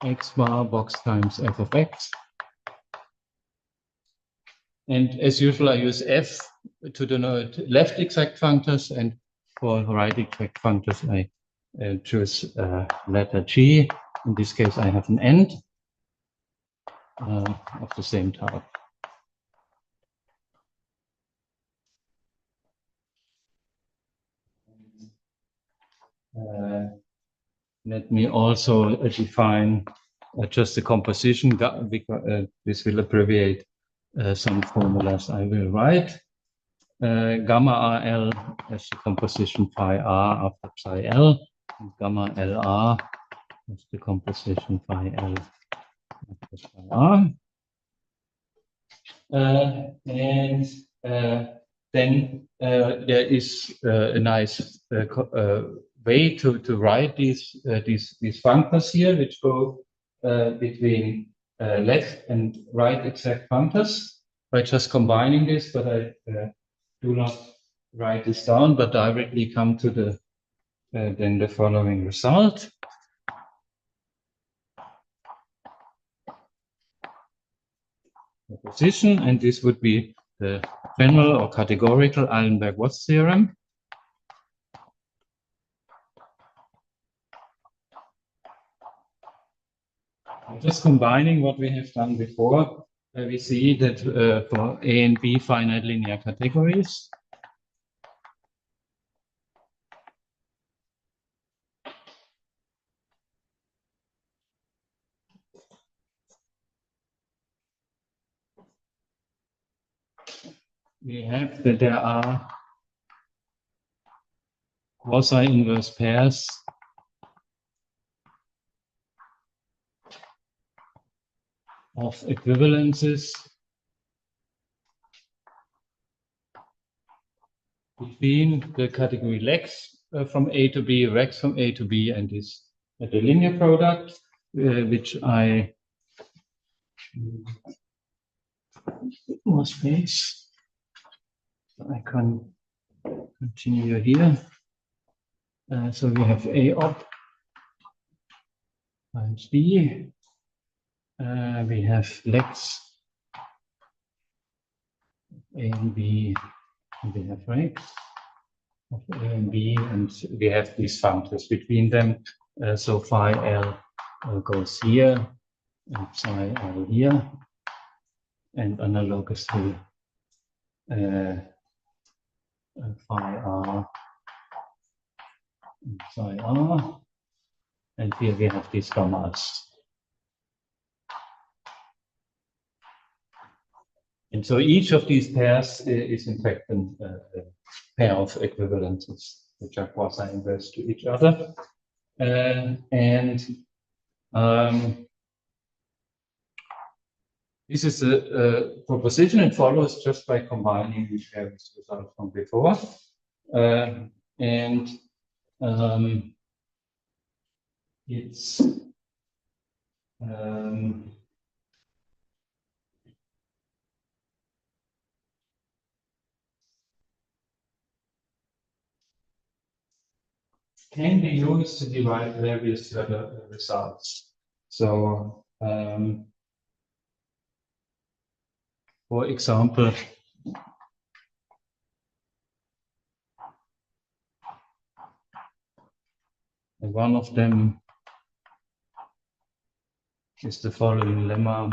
x bar box times f of x. And as usual, I use f to denote left exact functors, and for right exact functors, I choose letter G. In this case, I have an end of the same type. Let me also define just the composition, because this will abbreviate some formulas I will write. Gamma RL as the composition phi R after psi L, and gamma LR is the composition phi L plus phi R. And then there is a nice way to write these functors here, which go between left and right exact functors by just combining this, but I do not write this down, but directly come to the then the following result. The position, and this would be the general or categorical Eilenberg-Watts theorem. Just combining what we have done before, we see that for A and B finite linear categories, we have that there are quasi-inverse pairs of equivalences between the category lex from A to B, rex from A to B, and this the linear product, which I more space. So I can continue here. So we have A op times B. We have lex A and B, and we have rex of A and B, and we have these functors between them. So phi L goes here, and psi L here, and analogously phi R and psi R, and here we have these gammas. And so each of these pairs is in fact a pair of equivalences which are quasi-inverse to each other. This is a proposition. It follows just by combining the various results from before. It's can be used to derive various other results. So, for example, one of them is the following lemma.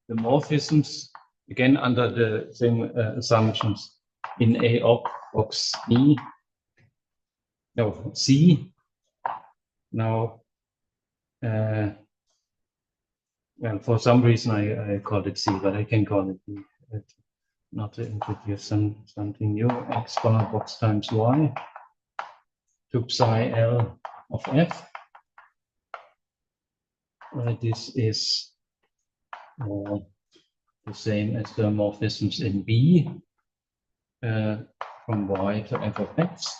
The morphisms, again under the same assumptions, in A op box E, no, C. Now, well, for some reason I call it C, but I can call it B. Not to introduce something new. X bar box times Y to psi L of F. This is the same as the morphisms in B from Y to F of X.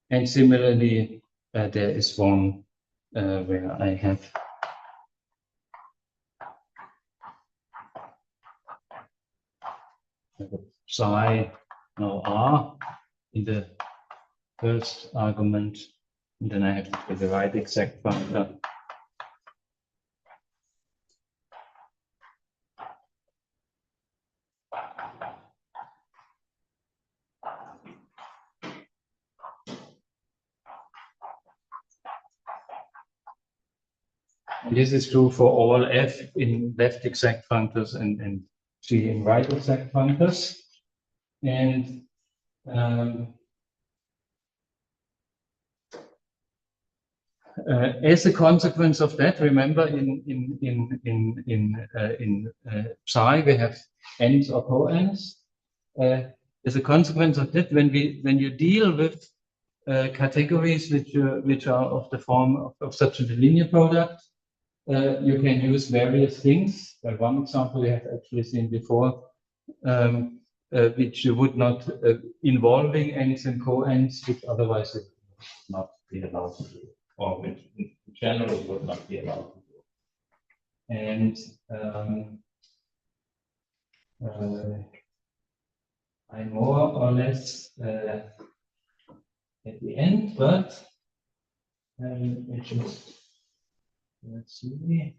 And similarly, there is one where I have psi now R in the first argument, and then I have to get the right exact functor. And this is true for all F in left exact functors and G in right exact functors. And as a consequence of that, remember in psi we have n's or co-n's, as a consequence of that, when you deal with categories which are of the form of such a linear product, you can use various things. Like one example we have actually seen before, which you would not involving ends and co-ends, which otherwise would not be allowed to do, or which in general would not be allowed to do. And I'm more or less at the end, but let's see.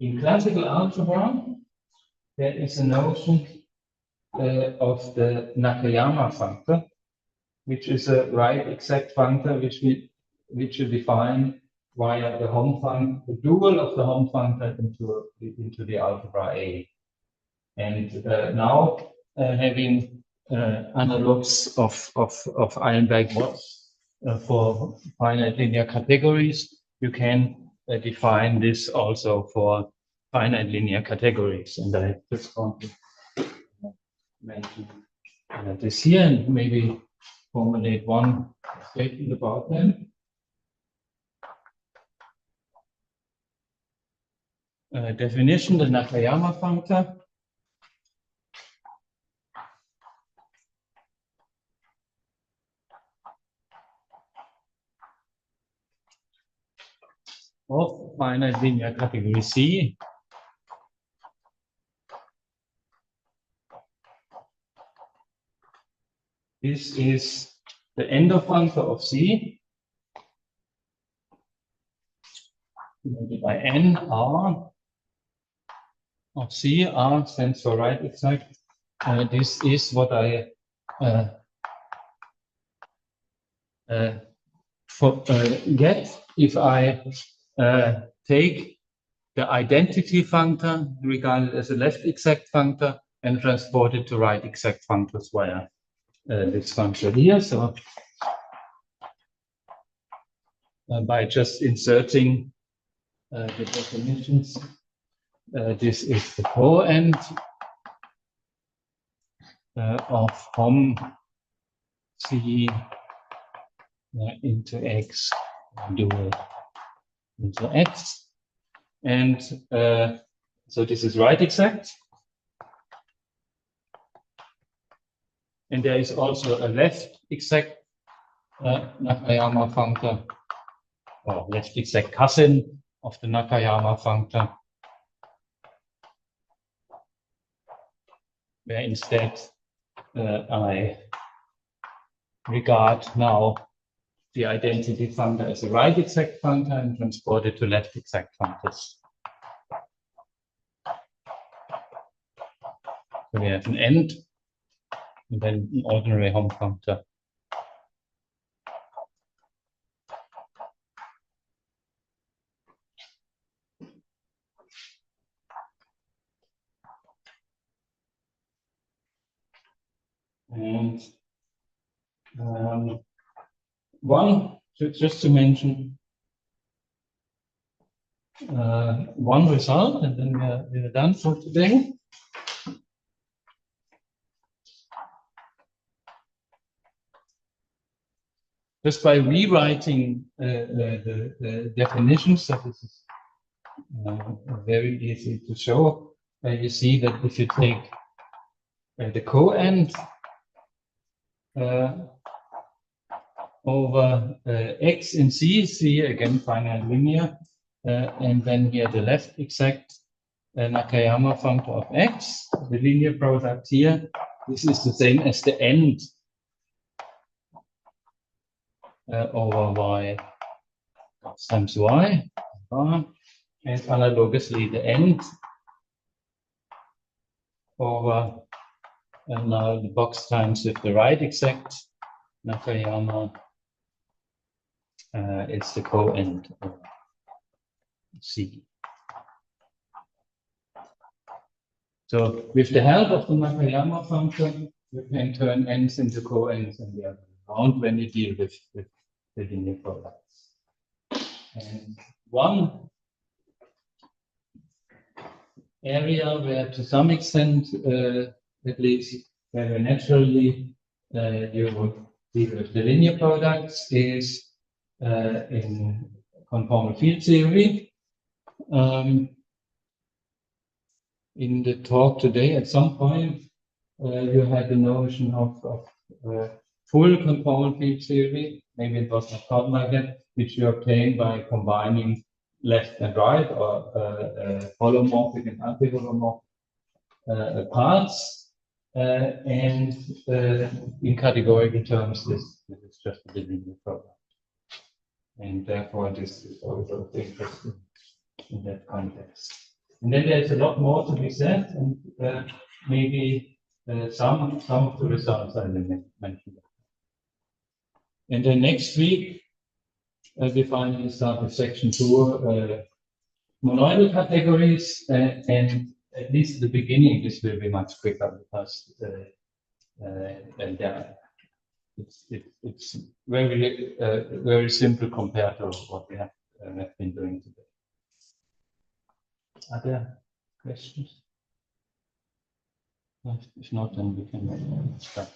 In classical algebra, there is a notion of the Nakayama functor, which is a right exact functor which you define via the Hom functor, the dual of the Hom functor into the algebra A. And now having analogs of Eilenberg-Watts for finite linear categories, you can define this also for finite linear categories. And I just want to mention this here and maybe formulate one statement about them. Definition, the Nakayama functor. Of finite linear category C this is the Ender functor of C divided by n R of C. R stands for right exact. This is what I get if I take the identity functor regarded as a left exact functor and transport it to right exact functors via this function here. So by just inserting the definitions, this is the co-end of Hom C into X dual into X. And so this is right exact. And there is also a left exact Nakayama functor, or left exact cousin of the Nakayama functor, where instead I regard now the identity functor as a right exact functor and transport it to left exact functors. So we have an end and then an ordinary Hom functor. And one, just to mention one result, and then we're done for today. Just by rewriting the definitions, so this is very easy to show. You see that if you take the co-end over X in C, C again finite linear, and then here the left exact Nakayama functor of X, the linear product here, this is the same as the end over Y times Y, and analogously the end over now the box times with the right exact Nakayama is the co-end of C. So with the help of the Nakayama function, you can turn ends into co-ends and the other way around when you deal with the linear products. And one area where to some extent, at least very naturally, you would deal with the linear products is in conformal field theory. In the talk today, at some point, you had the notion of full conformal field theory. Maybe it was not called like that, which you obtain by combining left and right, or holomorphic and anti-holomorphic parts. And in categorical terms, this is just a linear product. And therefore, this is also interesting in that context. And then there's a lot more to be said, and maybe some of the results I will mention. And then next week, we finally start with section 2, monoidal categories, and at least at the beginning, this will be much quicker because it's very simple compared to what we have been doing today. Are there questions? If not, then we can start.